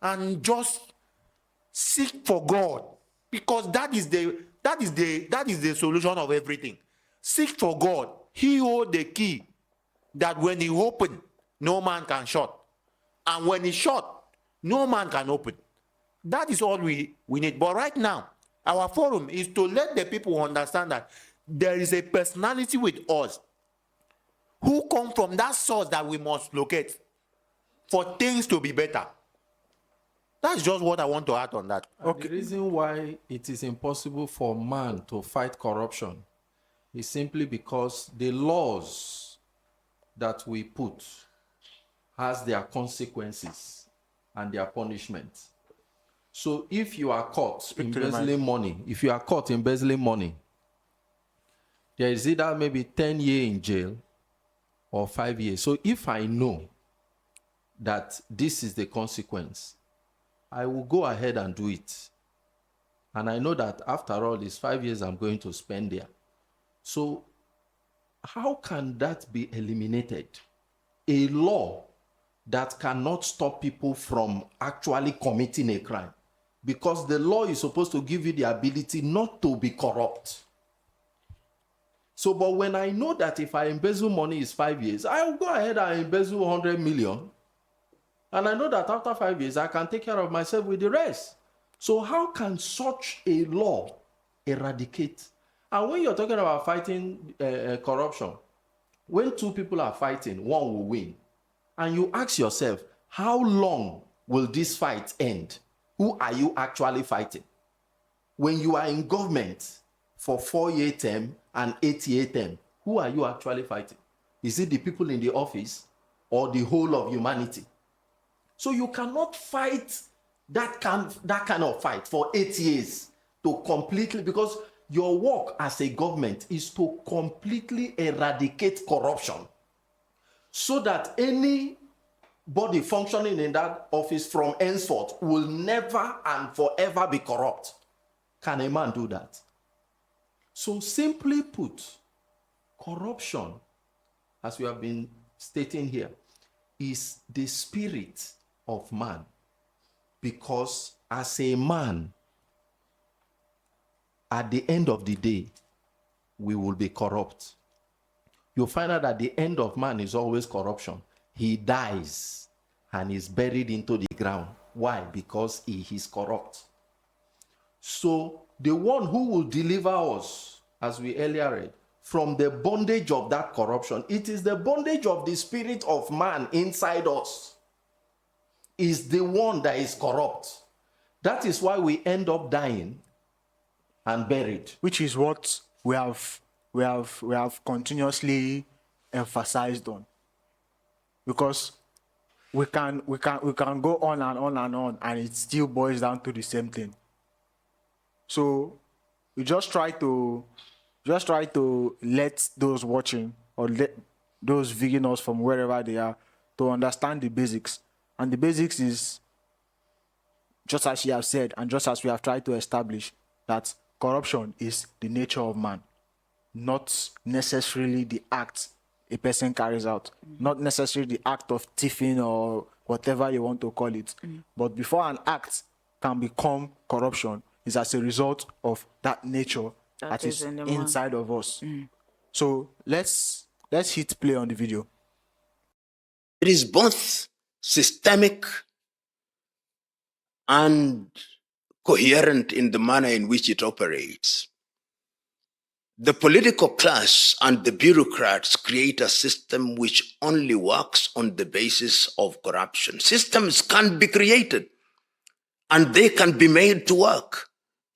and just seek for God, because that is the solution of everything. Seek for God. He holds the key that when he open, no man can shut, and when he shut, no man can open. That is all we need. But right now, our forum is to let the people understand that there is a personality with us who come from that source that we must locate for things to be better. That's just what I want to add on that. And the reason why it is impossible for man to fight corruption is simply because the laws that we put has their consequences and their punishment. So if you are caught embezzling money, there is either maybe 10 years in jail or 5 years. So if I know that this is the consequence, I will go ahead and do it. And I know that after all, it's 5 years I'm going to spend there. So how can that be eliminated? A law that cannot stop people from actually committing a crime. Because the law is supposed to give you the ability not to be corrupt. So, but when I know that if I embezzle money is 5 years, I will go ahead and embezzle 100 million. And I know that after 5 years, I can take care of myself with the rest. So how can such a law eradicate? And when you're talking about fighting corruption, when two people are fighting, one will win. And you ask yourself, how long will this fight end? Who are you actually fighting? When you are in government for 4-year term and 8-year term, who are you actually fighting? Is it the people in the office or the whole of humanity? So you cannot fight that kind of fight for 8 years to completely, because your work as a government is to completely eradicate corruption so that anybody functioning in that office from henceforth will never and forever be corrupt. Can a man do that? So simply put, corruption, as we have been stating here, is the spirit of man, because as a man, at the end of the day, we will be corrupt. You'll find out that the end of man is always corruption. He dies and is buried into the ground. Why? Because he is corrupt. So the one who will deliver us, as we earlier read, from the bondage of that corruption, it is the bondage of the spirit of man inside us, is the one that is corrupt. That is why we end up dying and buried. Which is what we have continuously emphasized on, because we can go on and on and on, and it still boils down to the same thing. So we just try to let those watching, or let those viewing us from wherever they are, to understand the basics. And the basics is, just as you have said, and just as we have tried to establish, that corruption is the nature of man, not necessarily the act a person carries out, not necessarily the act of thieving or whatever you want to call it. But before an act can become corruption, is as a result of that nature that is in the inside of us. So let's hit play on the video. It is both systemic and coherent in the manner in which it operates. The political class and the bureaucrats create a system which only works on the basis of corruption. Systems can be created and they can be made to work.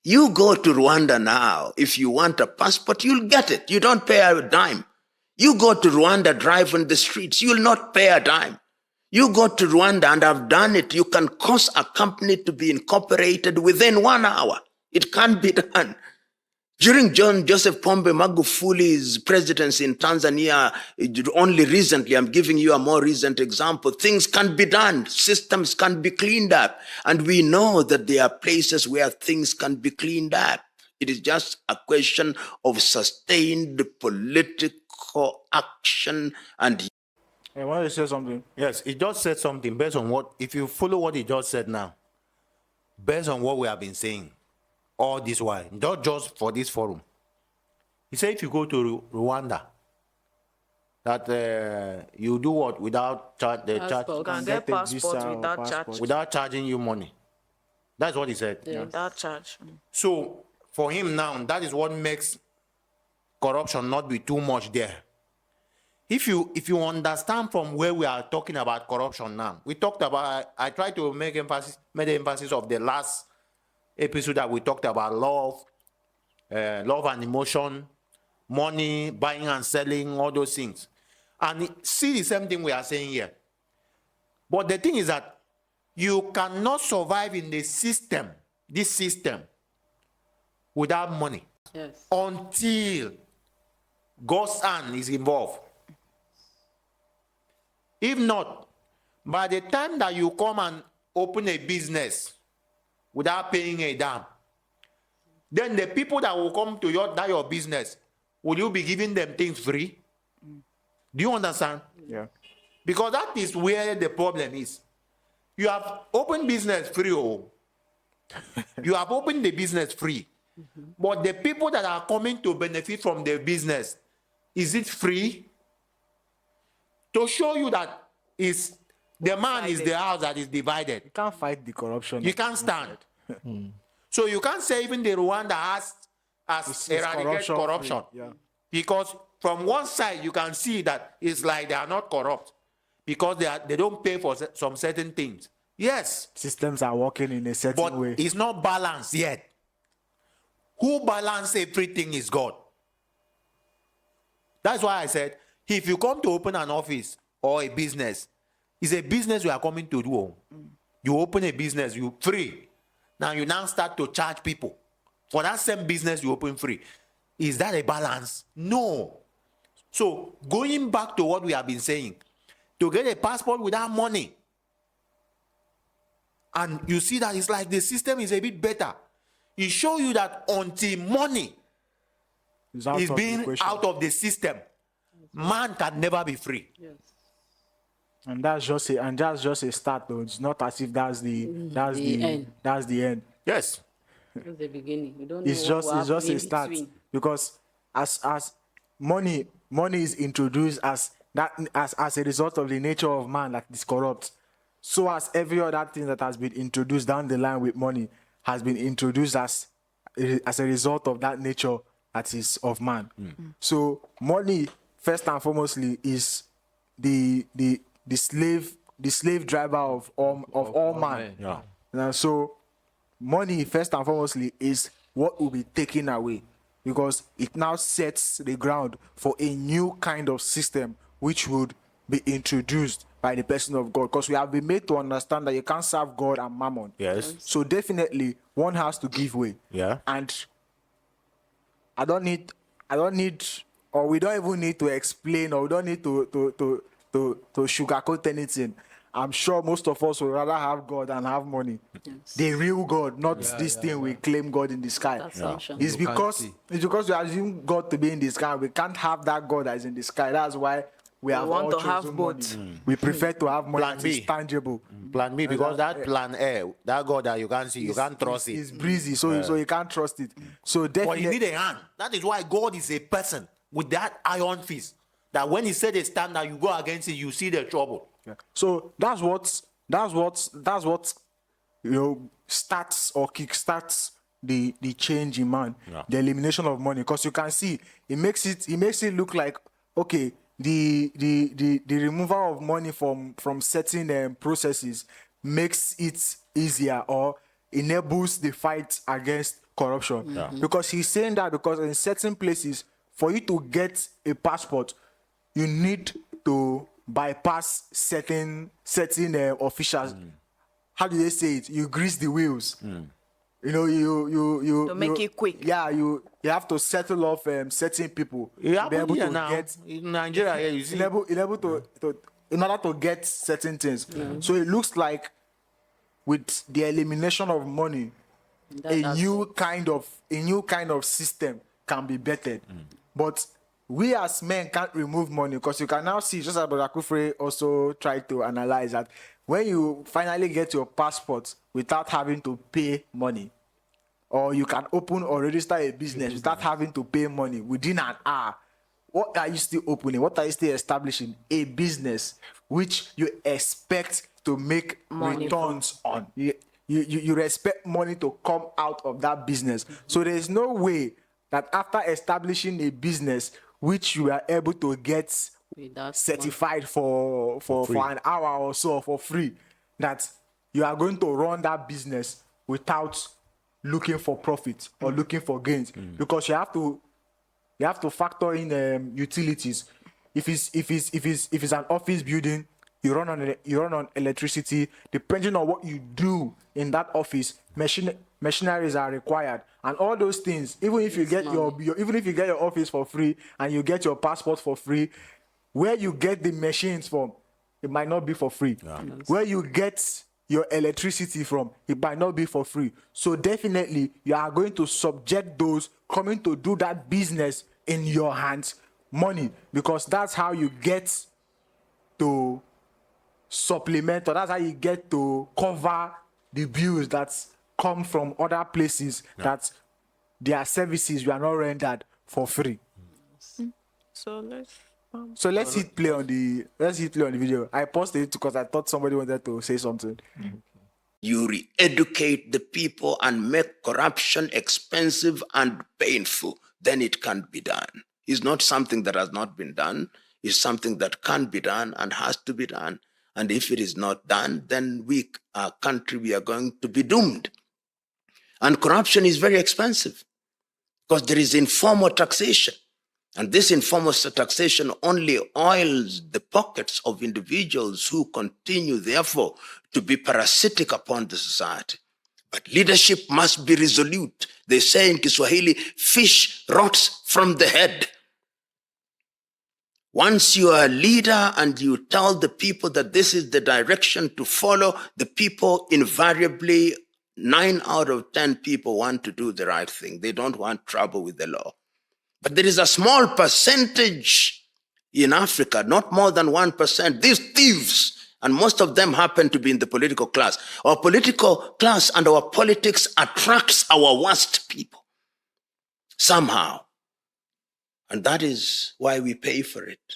You go to Rwanda now, if you want a passport, you'll get it. You don't pay a dime. You go to Rwanda, drive on the streets, you'll not pay a dime. You go to Rwanda, and I've done it, you can cause a company to be incorporated within 1 hour. It can be done. During John Joseph Pombe Magufuli's presidency in Tanzania, only recently, I'm giving you a more recent example, things can be done, systems can be cleaned up, and we know that there are places where things can be cleaned up. It is just a question of sustained political action. And I want to say something. Yes, he just said something based on what, if you follow what he just said now, based on what we have been saying all this while, not just for this forum. He said if you go to Rwanda, that you do what without You can get passport without charging you money. That's what he said. Yeah. Without charge. So for him now, that is what makes corruption not be too much there. If you understand from where we are talking about corruption now, we talked about, I tried to make the emphasis of the last episode that we talked about love and emotion, money, buying and selling, all those things. And see the same thing we are saying here. But the thing is that you cannot survive in the system, this system, without money. Yes. Until God's hand is involved. If not, by the time that you come and open a business without paying a dime, then the people that will come to your business, will you be giving them things free? Do you understand? Yeah. Because that is where the problem is. You have opened business free. You have opened the business free. But the people that are coming to benefit from the business, is it free? To show you that the man is the house that is divided. You can't fight the corruption. You can't stand. So you can't say even the Rwanda has eradicated corruption. Yeah. Because from one side you can see that it's like they are not corrupt because they don't pay for some certain things. Yes. Systems are working in a certain way. But it's not balanced yet. Who balances everything is God. That's why I said, if you come to open an office or a business, it's a business you are coming to do. You open a business, you free. Now you now start to charge people. For that same business you open free. Is that a balance? No. So going back to what we have been saying, to get a passport without money, and you see that it's like the system is a bit better. It shows you that until money is being out of the system, man can never be free. Yes. And that's just a start, though. It's not as if that's the end. That's the end. Yes. That's the beginning. We don't It's know just a start, because as money is introduced as a result of the nature of man that is corrupt, so as every other thing that has been introduced down the line with money has been introduced as a result of that nature that is of man. So money, first and foremostly, is the slave driver of all man. Yeah. And so money, first and foremostly, is what will be taken away, because it now sets the ground for a new kind of system which would be introduced by the person of God, because we have been made to understand that you can't serve God and mammon. Yes. So definitely one has to give way. Yeah. And I don't need, or we don't even need to explain, or we don't need to sugarcoat anything. I'm sure most of us would rather have God than have money. Yes. The real God, not this thing we claim God in the sky. That's ancient. It's You can't because see. we assume God to be in the sky. We can't have that God that is in the sky. That's why we have want all to have chosen both. money. We prefer to have money Plan that B. is tangible. Plan B, because that plan A, that God that you can't see, you can't trust It's it. breezy, so you can't trust it. So But definitely, you need a hand. That is why God is a person with that iron fist. That when he said a standard, you go against it, you see the trouble. yeah. So that's what starts or kickstarts the change in man, Yeah. the elimination of money. Because you can see it makes it look like, okay, the removal of money from certain processes makes it easier or enables the fight against corruption. Yeah. Because he's saying that because in certain places, for you to get a passport, you need to bypass certain officials. How do they say it? You grease the wheels. You know, you To make it quick. Yeah, you have to settle off certain people. You to have be able here to now. get In Nigeria, here, you see. able to in order to get certain things. So it looks like with the elimination of money, a new kind of system can be bettered. But we as men can't remove money, because you can now see, just as Brother Kufre also tried to analyze, that when you finally get your passport without having to pay money, or you can open or register a business without having to pay money within an hour, what are you still opening? What are you still establishing? A business which you expect to make Money returns on. You expect money to come out of that business. So there is no way that after establishing a business which you are able to get Without certified for an hour or so for free, that you are going to run that business without looking for profit or looking for gains, because you have to factor in utilities. If it's an office building, you run on electricity. Depending on what you do in that office, machineries are required, and all those things. Even if you get your office for free and you get your passport for free, where you get the machines from, it might not be for free. Where you get your electricity from, it might not be for free. So definitely you are going to subject those coming to do that business in your hands money, because that's how you get to supplement, or that's how you get to cover the bills that come from other places that their services were not rendered for free. So let's hit play on the video. I posted it because I thought somebody wanted to say something. You re-educate the people and make corruption expensive and painful, then it can be done. It's not something that has not been done. It's something that can be done and has to be done. And if it is not done, then our country, we are going to be doomed. And corruption is very expensive because there is informal taxation. And this informal taxation only oils the pockets of individuals who continue, therefore, to be parasitic upon the society. But leadership must be resolute. They say in Kiswahili, fish rots from the head. Once you are a leader and you tell the people that this is the direction to follow, the people invariably, 9 out of 10 people want to do the right thing. They don't want trouble with the law. But there is a small percentage in Africa, not more than 1%, these thieves, and most of them happen to be in the political class. Our political class and our politics attracts our worst people somehow. And that is why we pay for it.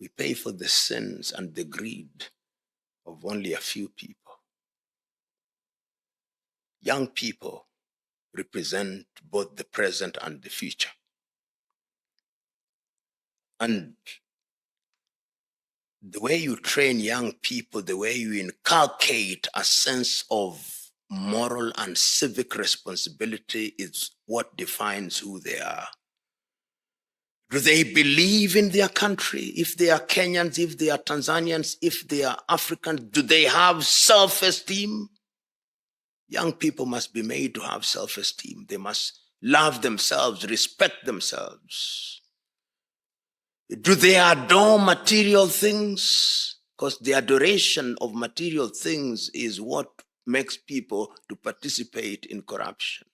We pay for the sins and the greed of only a few people. Young people represent both the present and the future. And the way you train young people, the way you inculcate a sense of moral and civic responsibility is what defines who they are. Do they believe in their country? If they are Kenyans, if they are Tanzanians, if they are Africans, do they have self-esteem? Young people must be made to have self-esteem. They must love themselves, respect themselves. Do they adore material things? Because the adoration of material things is what makes people to participate in corruption.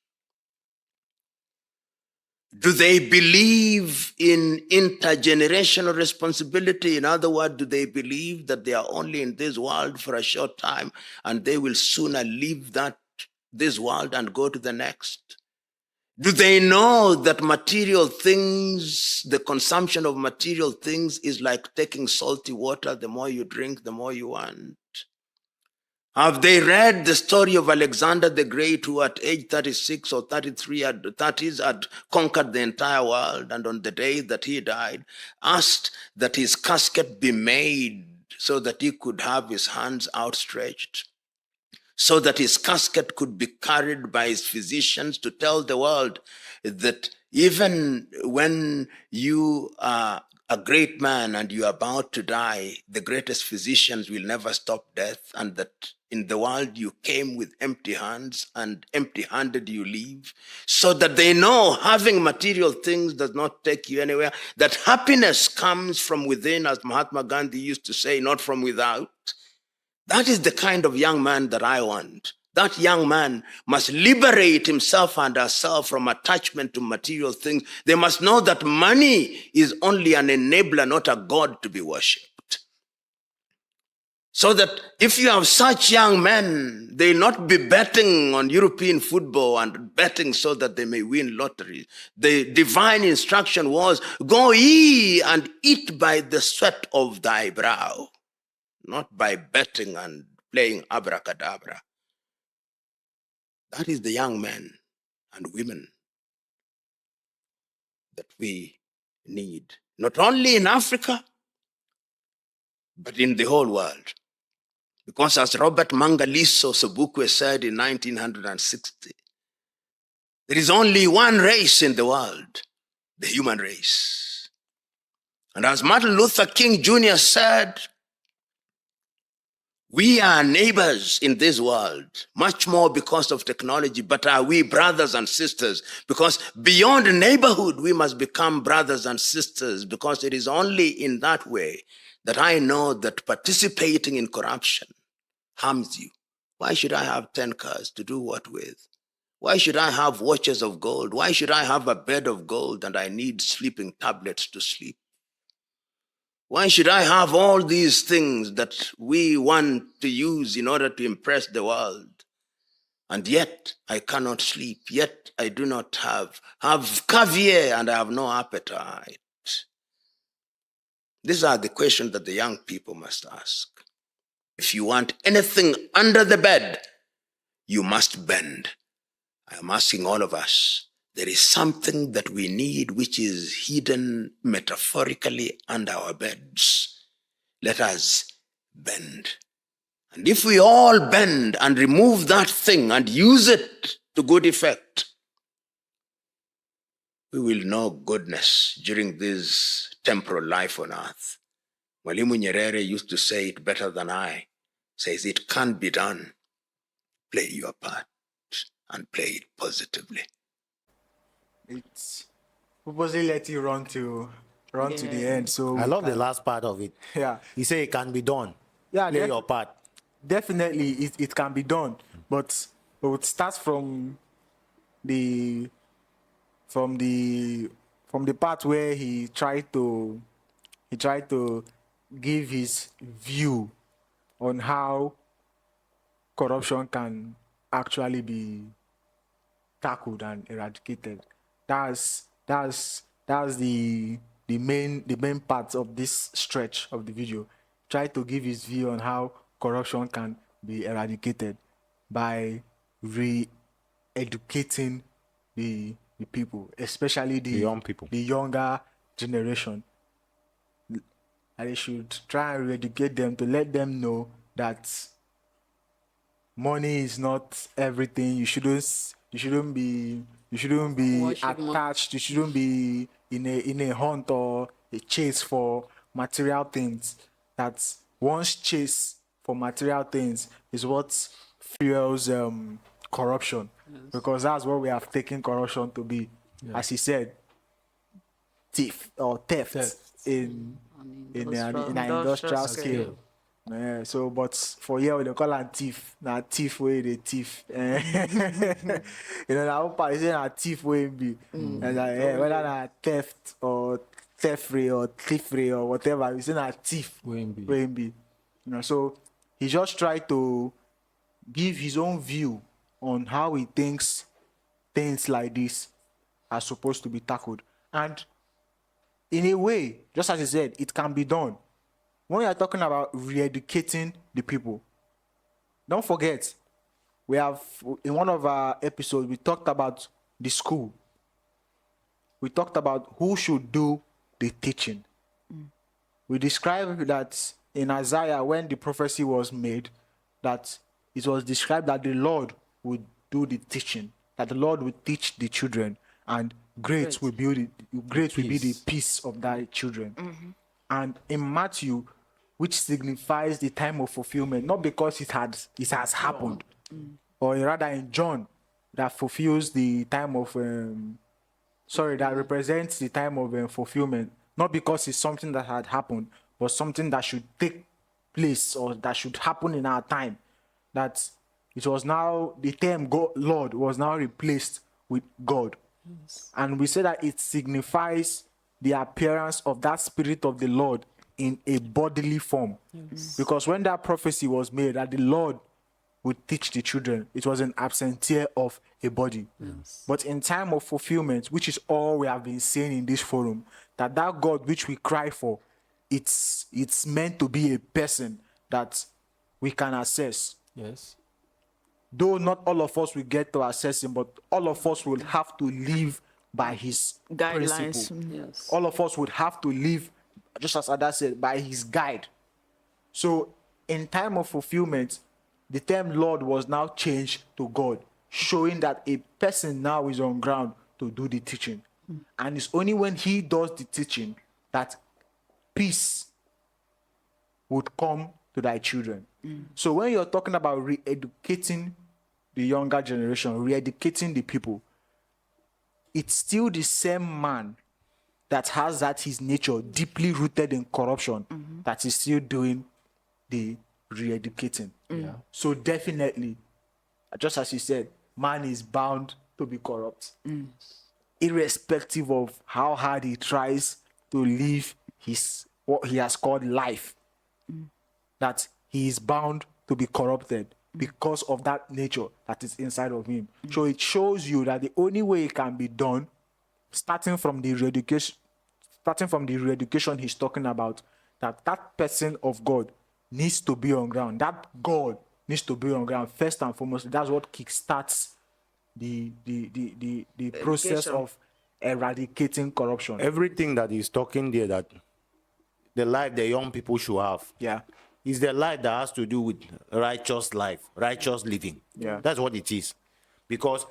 Do they believe in intergenerational responsibility? In other words, do they believe that they are only in this world for a short time and they will sooner leave this world and go to the next? Do they know that material things, the consumption of material things is like taking salty water? The more you drink, the more you want. Have they read the story of Alexander the Great, who at age 36 or 33 had conquered the entire world, and on the day that he died, asked that his casket be made so that he could have his hands outstretched, so that his casket could be carried by his physicians to tell the world that even when you are a great man and you are about to die, the greatest physicians will never stop death, and that in the world you came with empty hands and empty-handed you leave, so that they know having material things does not take you anywhere, that happiness comes from within, as Mahatma Gandhi used to say, not from without. That is the kind of young man that I want. That young man must liberate himself and herself from attachment to material things. They must know that money is only an enabler, not a God to be worshipped. So that if you have such young men, they will not be betting on European football and betting so that they may win lottery. The divine instruction was, go ye and eat by the sweat of thy brow, not by betting and playing abracadabra. That is the young men and women that we need, not only in Africa, but in the whole world. Because as Robert Mangaliso Sobukwe said in 1960, there is only one race in the world, the human race. And as Martin Luther King Jr. said, we are neighbors in this world, much more because of technology, but are we brothers and sisters? Because beyond neighborhood, we must become brothers and sisters, because it is only in that way that I know that participating in corruption harms you. Why should I have 10 cars? To do what with? Why should I have watches of gold? Why should I have a bed of gold and I need sleeping tablets to sleep? Why should I have all these things that we want to use in order to impress the world? And yet I cannot sleep, yet I do not have caviar and I have no appetite. These are the questions that the young people must ask. If you want anything under the bed, you must bend. I am asking all of us, there is something that we need which is hidden metaphorically under our beds. Let us bend. And if we all bend and remove that thing and use it to good effect, we will know goodness during this temporal life on earth. Mwalimu Nyerere used to say it better than I. Says it can be done. Play your part and play it positively. It's purposely let you run to the end. So I love the last part of it. Yeah. He said it can be done. Yeah, Play your part. Definitely, it can be done, but it starts from the part where he tried to give his view on how corruption can actually be tackled and eradicated. That's the main part of this stretch of the video. Try to give his view on how corruption can be eradicated by re-educating the people, especially the young people, the younger generation. And they should try and re-educate them to let them know that money is not everything. You shouldn't be Worship attached. You shouldn't be in a hunt or a chase for material things. That one's chase for material things is what fuels corruption, because that's what we have taken corruption to be. As he said, thief or theft, Theft. in an Industrial industrial scale. scale. Yeah, so but for here they call am thief. Na thief wey dey thief. You know, na one part is a thief wey be. And whether na theft or theftery or thievery or whatever, we say na thief Wey him be. wey him be. You know, so he just tried to give his own view on how he thinks things like this are supposed to be tackled. And in a way, just as he said, it can be done. When we are talking about re-educating the people, don't forget, we have, in one of our episodes, we talked about the school. We talked about who should do the teaching. We described that in Isaiah, when the prophecy was made, that it was described that the Lord would do the teaching, that the Lord would teach the children, and great will be the peace of thy children. And in Matthew, which signifies the time of fulfillment, not because it has happened, or rather in John, that fulfills the time of that represents the time of fulfillment, not because it's something that had happened, but something that should take place or that should happen in our time. That it was now the term God, Lord was now replaced with God. And we say that it signifies the appearance of that Spirit of the Lord in a bodily form. Because when that prophecy was made that the Lord would teach the children, it was an absentia of a body. But in time of fulfillment, which is all we have been saying in this forum, that God which we cry for, it's meant to be a person that we can access. Yes. Though not all of us will get to access him, but all of us will have to live by his Guidelines. principle. Yes. All of us would have to live, just as Ada said, by his guide. So in time of fulfillment, the term Lord was now changed to God, showing that a person now is on ground to do the teaching. And it's only when he does the teaching that peace would come to thy children. So when you're talking about re-educating the younger generation, re-educating the people, it's still the same man that has that his nature deeply rooted in corruption that is still doing the re-educating. So definitely, just as you said, man is bound to be corrupt, irrespective of how hard he tries to live what he has called life. That he is bound to be corrupted because of that nature that is inside of him. So it shows you that the only way it can be done, starting from the re-education he's talking about, that person of God needs to be on ground. That God needs to be on ground first and foremost. That's what kickstarts the process of eradicating corruption. Everything that he's talking there, that the life the young people should have, is the life that has to do with righteous life, righteous living. That's what it is. Because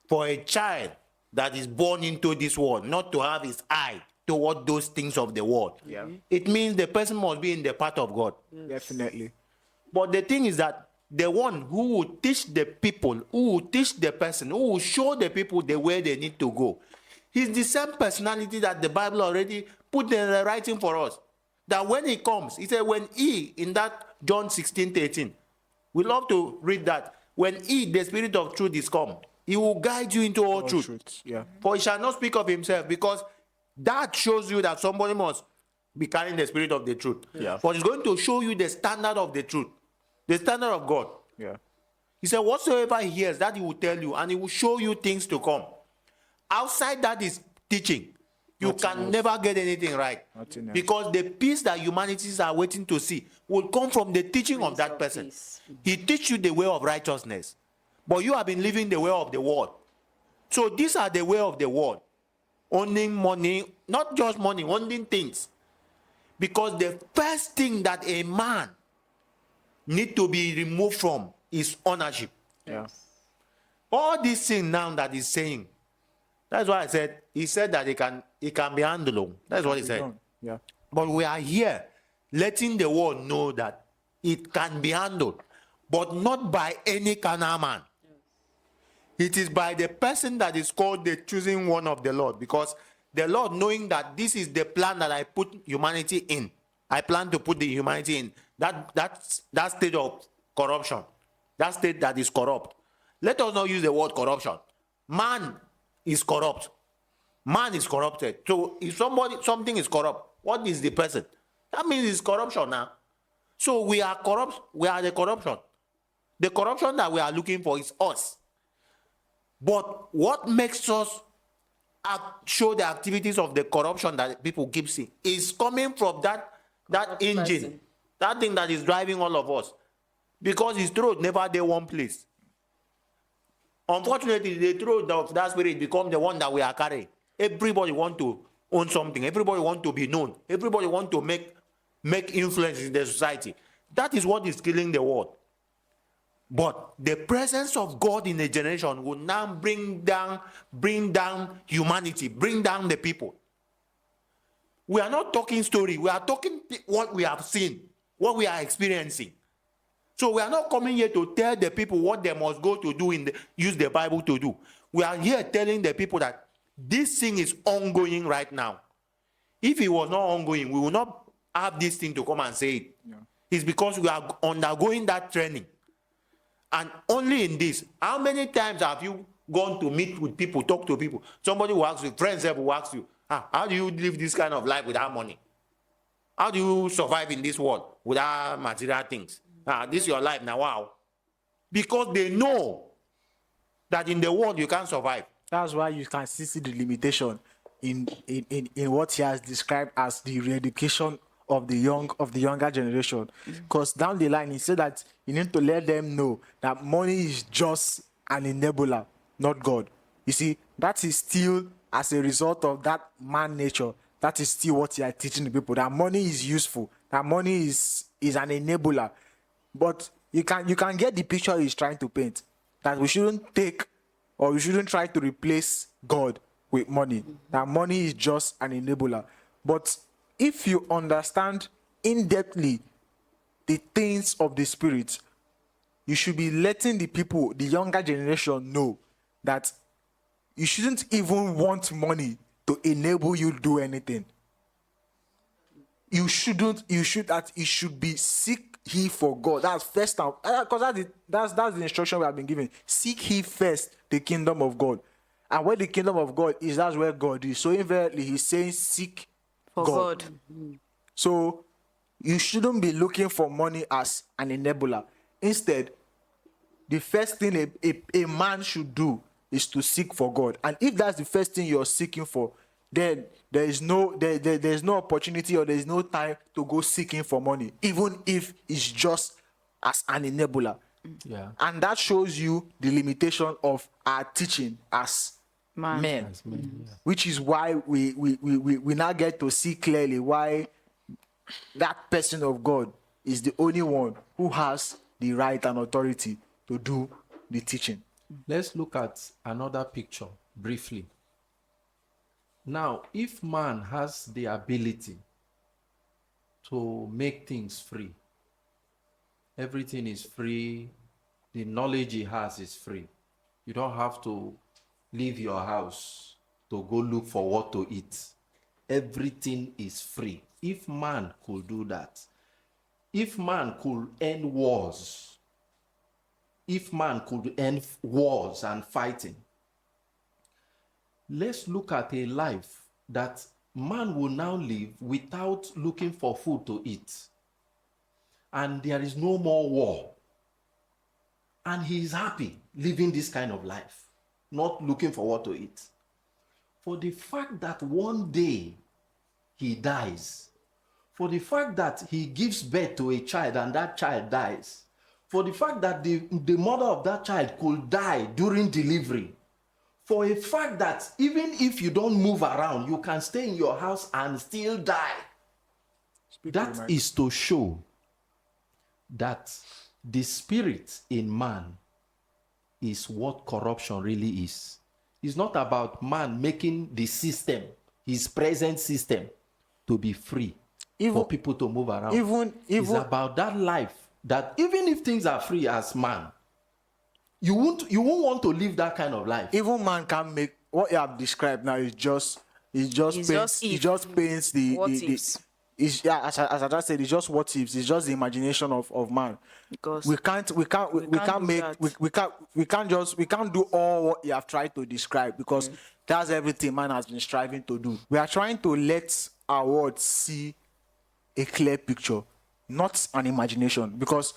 for a child that is born into this world, not to have his eye toward those things of the world, it means the person must be in the path of God. Definitely. But the thing is that the one who will teach the people, who will teach the person, who will show the people the way they need to go, he's the same personality that the Bible already put in the writing for us. That when he comes, he said, when he, in that John 16:13, we love to read that. When he, the Spirit of truth, is come, he will guide you into all truth. For he shall not speak of himself, because that shows you that somebody must be carrying the Spirit of the truth. But he's going to show you the standard of the truth, the standard of God. He said, whatsoever he hears, that he will tell you, and he will show you things to come. Outside that is teaching. You can never get anything right. Because the peace that humanities are waiting to see will come from the teaching of that person. He teach you the way of righteousness. But you have been living the way of the world. So these are the way of the world. Owning money, not just money, owning things. Because the first thing that a man need to be removed from is ownership. All these things now that he's saying, That's why I said, he said that it can be handled. That's what he said. Yeah. But we are here letting the world know that it can be handled, but not by any carnal man. It is by the person that is called the choosing one of the Lord, because the Lord, knowing that this is the plan that I put humanity in, I plan to put the humanity in that state of corruption, that state that is corrupt. Let us not use the word corruption. Man is corrupt. Man is corrupted. So if something is corrupt, what is the person? That means it's corruption now. So we are corrupt. We are the corruption. The corruption that we are looking for is us. But what makes us show the activities of the corruption that people keep seeing is coming from that engine, person. that thing that is driving all of us. Because his throat never did one place. Unfortunately, the throat of that spirit become the one that we are carrying. Everybody want to own something. Everybody want to be known. Everybody want to make influence in the society. That is what is killing the world. But the presence of God in a generation will now bring down humanity, bring down the people. We are not talking story. We are talking what we have seen, what we are experiencing. So we are not coming here to tell the people what they must go to do use the Bible to do. We are here telling the people that this thing is ongoing right now. If it was not ongoing, we will not have this thing to come and say it. Yeah. It's because we are undergoing that training. And only in this, how many times have you gone to meet with people, talk to people? Somebody who asks you, friends who asks you, how do you live this kind of life without money? How do you survive in this world without material things? This is your life now, wow. Because they know that in the world you can't survive. That's why you can see the limitation in what he has described as the eradication of the younger generation. Because down the line, he said that you need to let them know that money is just an enabler, not God. You see, that is still as a result of that man nature. That is still what you are teaching the people, that money is useful, that money is an enabler. But you can get the picture he's trying to paint, that we shouldn't take or we shouldn't try to replace God with money. That money is just an enabler. But if you understand in-depthly the things of the Spirit, you should be letting the people, the younger generation, know that you shouldn't even want money to enable you to do anything. You should be seek ye for God. That's first time. Because that's the instruction we have been given. Seek ye first the kingdom of God. And where the kingdom of God is, that's where God is. So invariably, he's saying seek For God. So you shouldn't be looking for money as an enabler. Instead, the first thing a man should do is to seek for God. And if that's the first thing you're seeking for, then there's no opportunity or there's no time to go seeking for money, even if it's just as an enabler. Yeah. And that shows you the limitation of our teaching as men. Which is why we now get to see clearly why that person of God is the only one who has the right and authority to do the teaching. Let's look at another picture briefly. Now, if man has the ability to make things free, everything is free, the knowledge he has is free. You don't have to leave your house to go look for what to eat. Everything is free. If man could do that, if man could end wars, if man could end wars and fighting, let's look at a life that man will now live without looking for food to eat. And there is no more war. And he is happy living this kind of life, not looking for what to eat. For the fact that one day he dies, for the fact that he gives birth to a child and that child dies, for the fact that the mother of that child could die during delivery, for a fact that even if you don't move around, you can stay in your house and still die. That is to show that the spirit in man is what corruption really is. It's not about man making the system, his present system, to be free for people to move around. It's about that life that even if things are free as man, you won't want to live that kind of life. Even man can make what you have described now is just paints the as I just said, it's just what ifs. It's just the imagination of man. Because we can't do all what you have tried to describe, because that's everything man has been striving to do. We are trying to let our world see a clear picture, not an imagination, because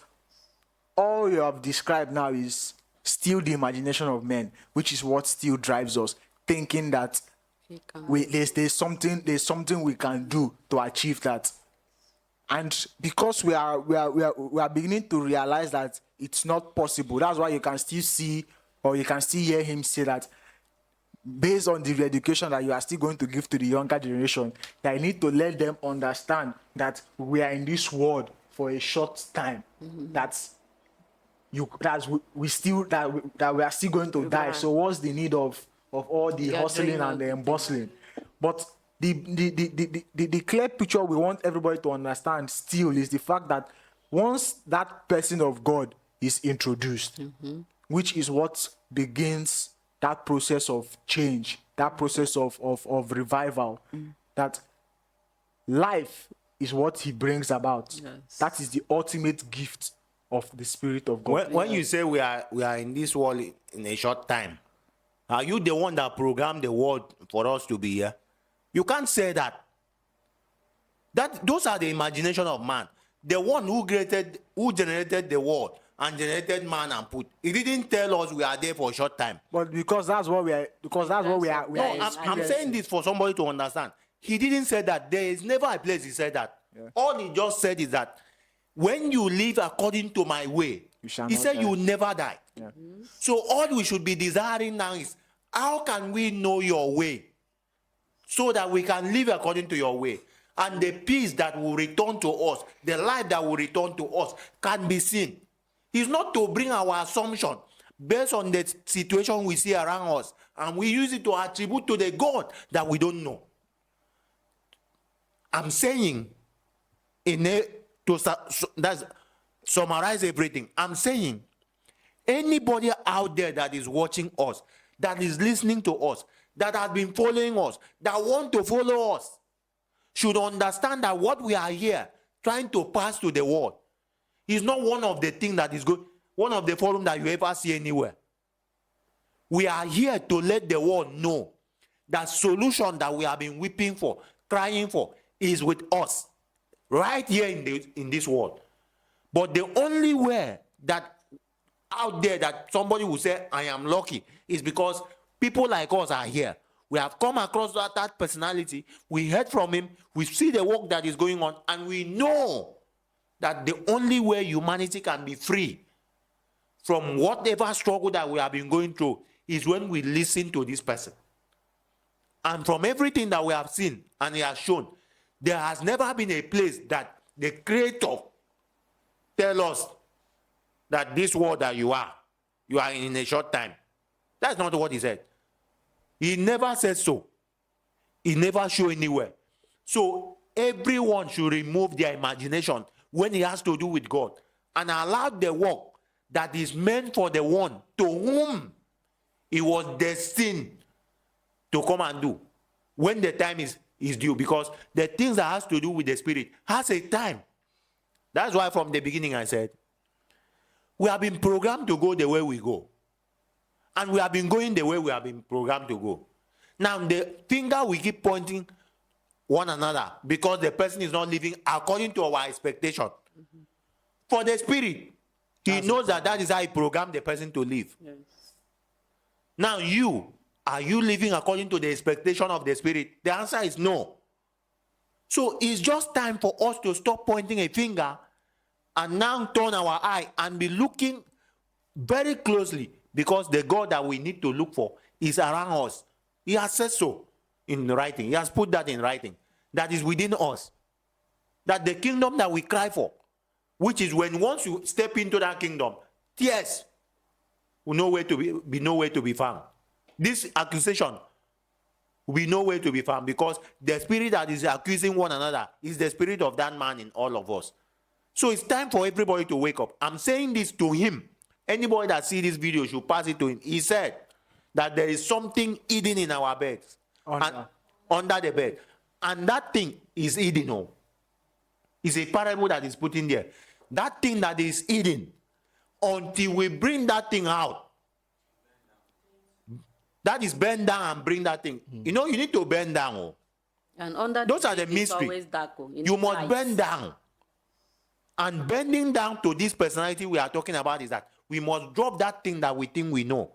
all you have described now is still the imagination of men, which is what still drives us, thinking that there's something we can do to achieve that. And because we are beginning to realize that it's not possible, that's why you can still see, or you can still hear him say that, based on the education that you are still going to give to the younger generation, that you need to let them understand that we are in this world for a short time. That we are still going to die. So what's the need of all the hustling and the bustling? But the clear picture we want everybody to understand still is the fact that once that person of God is introduced, which is what begins that process of change, that process of revival, that life is what he brings about. Yes. That is the ultimate gift of the Spirit of God. When you say we are in this world in a short time, are you the one that programmed the world for us to be here? You can't say that. Those are the imagination of man. The one who generated the world and generated man and put. He didn't tell us we are there for a short time. But because that's what we are. I'm saying this for somebody to understand. He didn't say that. There is never a place he said that. Yeah. All he just said is that when you live according to my way, he said you will never die. Yeah. So all we should be desiring now is, how can we know your way so that we can live according to your way? And the peace that will return to us, the life that will return to us can be seen. It's not to bring our assumption based on the situation we see around us, and we use it to attribute to the God that we don't know. I'm saying, summarize everything, I'm saying, anybody out there that is watching us, that is listening to us, that has been following us, that want to follow us, should understand that what we are here trying to pass to the world is not one of the things that is good, one of the forums that you ever see anywhere. We are here to let the world know that solution that we have been weeping for, crying for, is with us, right here in this world. But the only way that out there that somebody will say, I am lucky, is because people like us are here. We have come across that personality, we heard from him, we see the work that is going on, and we know that the only way humanity can be free from whatever struggle that we have been going through is when we listen to this person. And from everything that we have seen and he has shown, there has never been a place that the Creator tell us that this world that you are in a short time. That's not what he said. He never said so. He never showed anywhere. So everyone should remove their imagination when it has to do with God and allow the work that is meant for the one to whom it was destined to come and do when the time is due, because the things that has to do with the Spirit has a time. That's why from the beginning I said, we have been programmed to go the way we go. And we have been going the way we have been programmed to go. Now, the finger we keep pointing one another because the person is not living according to our expectation. For the Spirit, he knows that is how he programmed the person to live. Yes. Now, are you living according to the expectation of the Spirit? The answer is no. So it's just time for us to stop pointing a finger and now turn our eye and be looking very closely, because the God that we need to look for is around us. He has said so in writing. He has put that in writing. That is within us. That the kingdom that we cry for, which is when once you step into that kingdom, tears will be nowhere to be found. this accusation will be nowhere to be found, because the spirit that is accusing one another is the spirit of that man in all of us. So it's time for everybody to wake up. I'm saying this to him. Anybody that see this video should pass it to him. He said that there is something hidden in our beds, under the bed, and that thing is hidden. Oh, it's a parable that is put in there. That thing that is hidden, until we bring that thing out, that is bend down and bring that thing. You know, you need to bend down. Oh. And under Those are the it's mystery. always dark, oh, You must bend down. And bending down to this personality we are talking about is that we must drop that thing that we think we know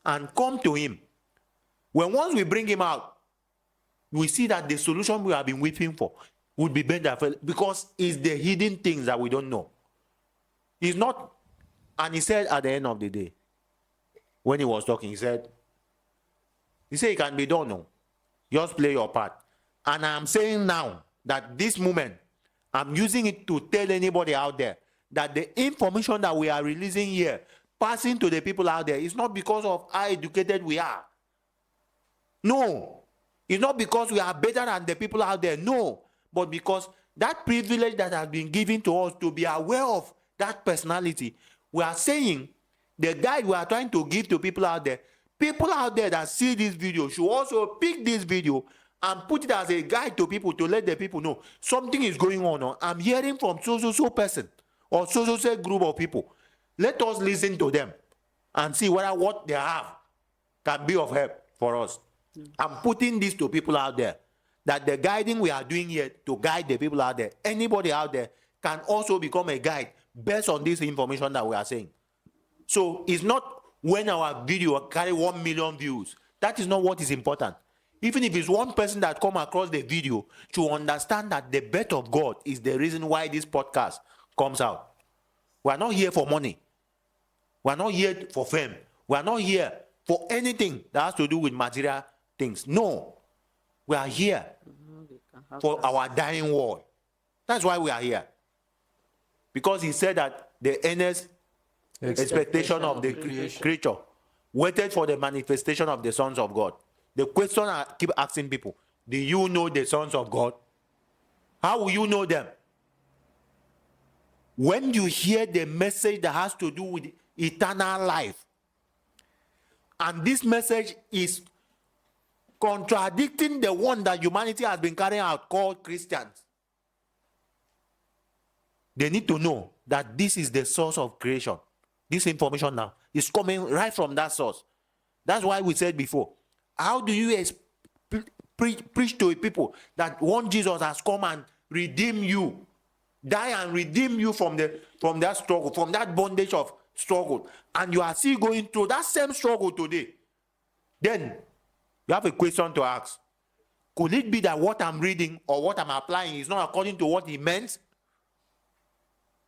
and come to him. Once we bring him out, we see that the solution we have been weeping for would be better, because it's the hidden things that we don't know. It's not, and he said at the end of the day, when he was talking, he said it can be done. No, just play your part. And I'm saying now that this moment, I'm using it to tell anybody out there that the information that we are releasing here, passing to the people out there, is not because of how educated we are. No. It's not because we are better than the people out there. No. But because that privilege that has been given to us to be aware of that personality, we are saying the guide we are trying to give to people out there that see this video should also pick this video and put it as a guide to people, to let the people know something is going on. I'm hearing from so person or so group of people. Let us listen to them and see whether what they have can be of help for us. I'm putting this to people out there, that the guiding we are doing here to guide the people out there, anybody out there can also become a guide based on this information that we are saying. So it's not when our video carry 1 million views. That is not what is important. Even if it's one person that come across the video to understand that the birth of God is the reason why this podcast comes out. We are not here for money. We are not here for fame. We are not here for anything that has to do with material things. No. We are here for our dying world. That's why we are here. Because he said that the earnest expectation of the creature waited for the manifestation of the sons of God. The question I keep asking people, do you know the sons of God? How will you know them? When you hear the message that has to do with eternal life, and this message is contradicting the one that humanity has been carrying out, called Christians, they need to know that this is the source of creation. This information now is coming right from that source. That's why we said before, how do you preach to people that one Jesus has come and redeem you, die and redeem you from that struggle, from that bondage of struggle, and you are still going through that same struggle today? Then you have a question to ask. Could it be that what I'm reading or what I'm applying is not according to what he meant?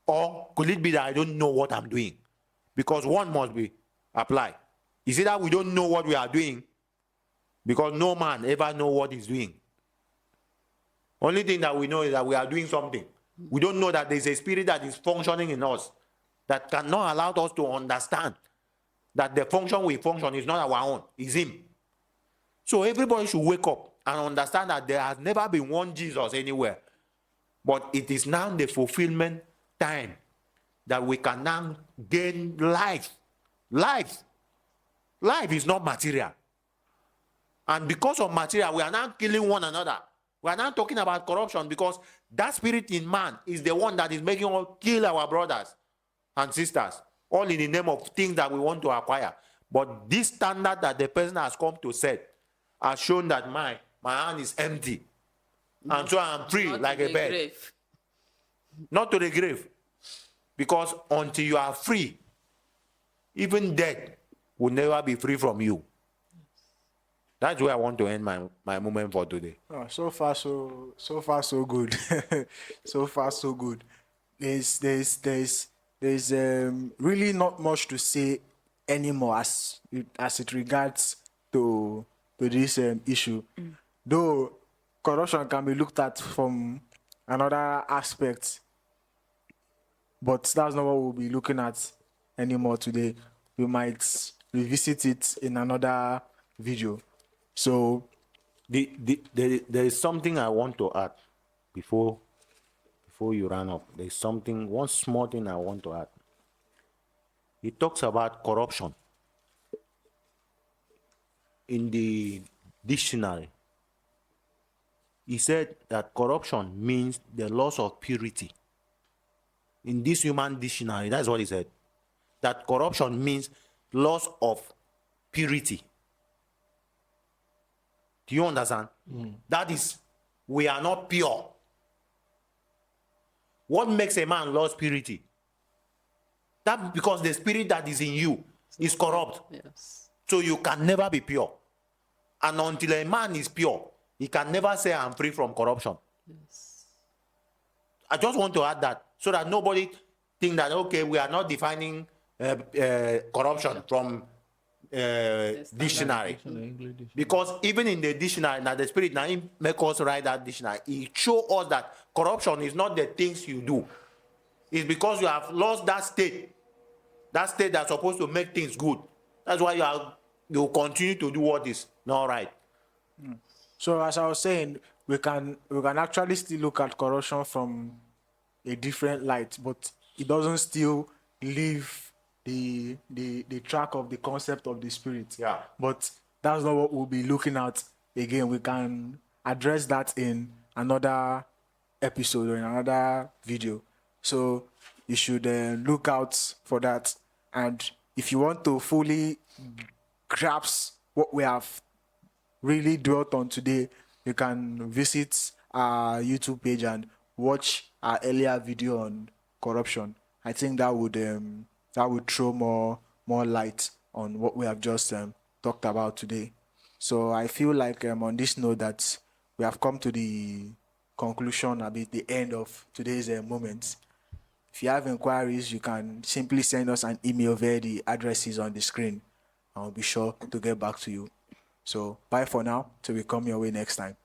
Or could it be that I don't know what I'm doing? Because one must be applied. Is it that we don't know what we are doing? Because no man ever know what he's doing. Only thing that we know is that we are doing something. We don't know that there's a spirit that is functioning in us that cannot allow us to understand that the function we function is not our own, it's him. So everybody should wake up and understand that there has never been one Jesus anywhere. But it is now the fulfillment time that we can now gain life. Life is not material. And because of material, we are now killing one another. We are now talking about corruption because that spirit in man is the one that is making us kill our brothers and sisters, all in the name of things that we want to acquire. But this standard that the person has come to set has shown that my hand is empty. And so I am free like a bird. Grave. Not to the grave. Because until you are free, even death will never be free from you. That's where I want to end my moment for today. Oh, so far so good. So far so good. There's really not much to say anymore as it regards to this issue. Though corruption can be looked at from another aspect, but that's not what we'll be looking at anymore today. We might revisit it in another video. So There is something I want to add before you run up. There's something, one small thing I want to add. He talks about corruption in the dictionary. He said that corruption means the loss of purity. In this human dictionary, that's what he said. That corruption means loss of purity. Do you understand? That is, we are not pure. What makes a man lose purity? That because the spirit that is in you is corrupt. Yes. So you can never be pure. And until a man is pure, he can never say, I'm free from corruption. Yes. I just want to add that so that nobody think that, okay, we are not defining corruption from dictionary. Because even in the dictionary, now the spirit now he make us write that dictionary. He show us that corruption is not the things you do. It's because you have lost that state. That state that's supposed to make things good. That's why you continue to do what is not right. So as I was saying, we can actually still look at corruption from a different light, but it doesn't still leave the track of the concept of the spirit. Yeah. But that's not what we'll be looking at again. We can address that in another episode or in another video. So you should look out for that. And if you want to fully grasp what we have really dwelt on today, you can visit our YouTube page and watch our earlier video on corruption. I think that would throw more light on what we have just talked about today. So I feel like on this note that we have come to the conclusion, a bit the end of today's moment. If you have inquiries, you can simply send us an email via the addresses on the screen. I'll be sure to get back to you. So bye for now till we come your way next time.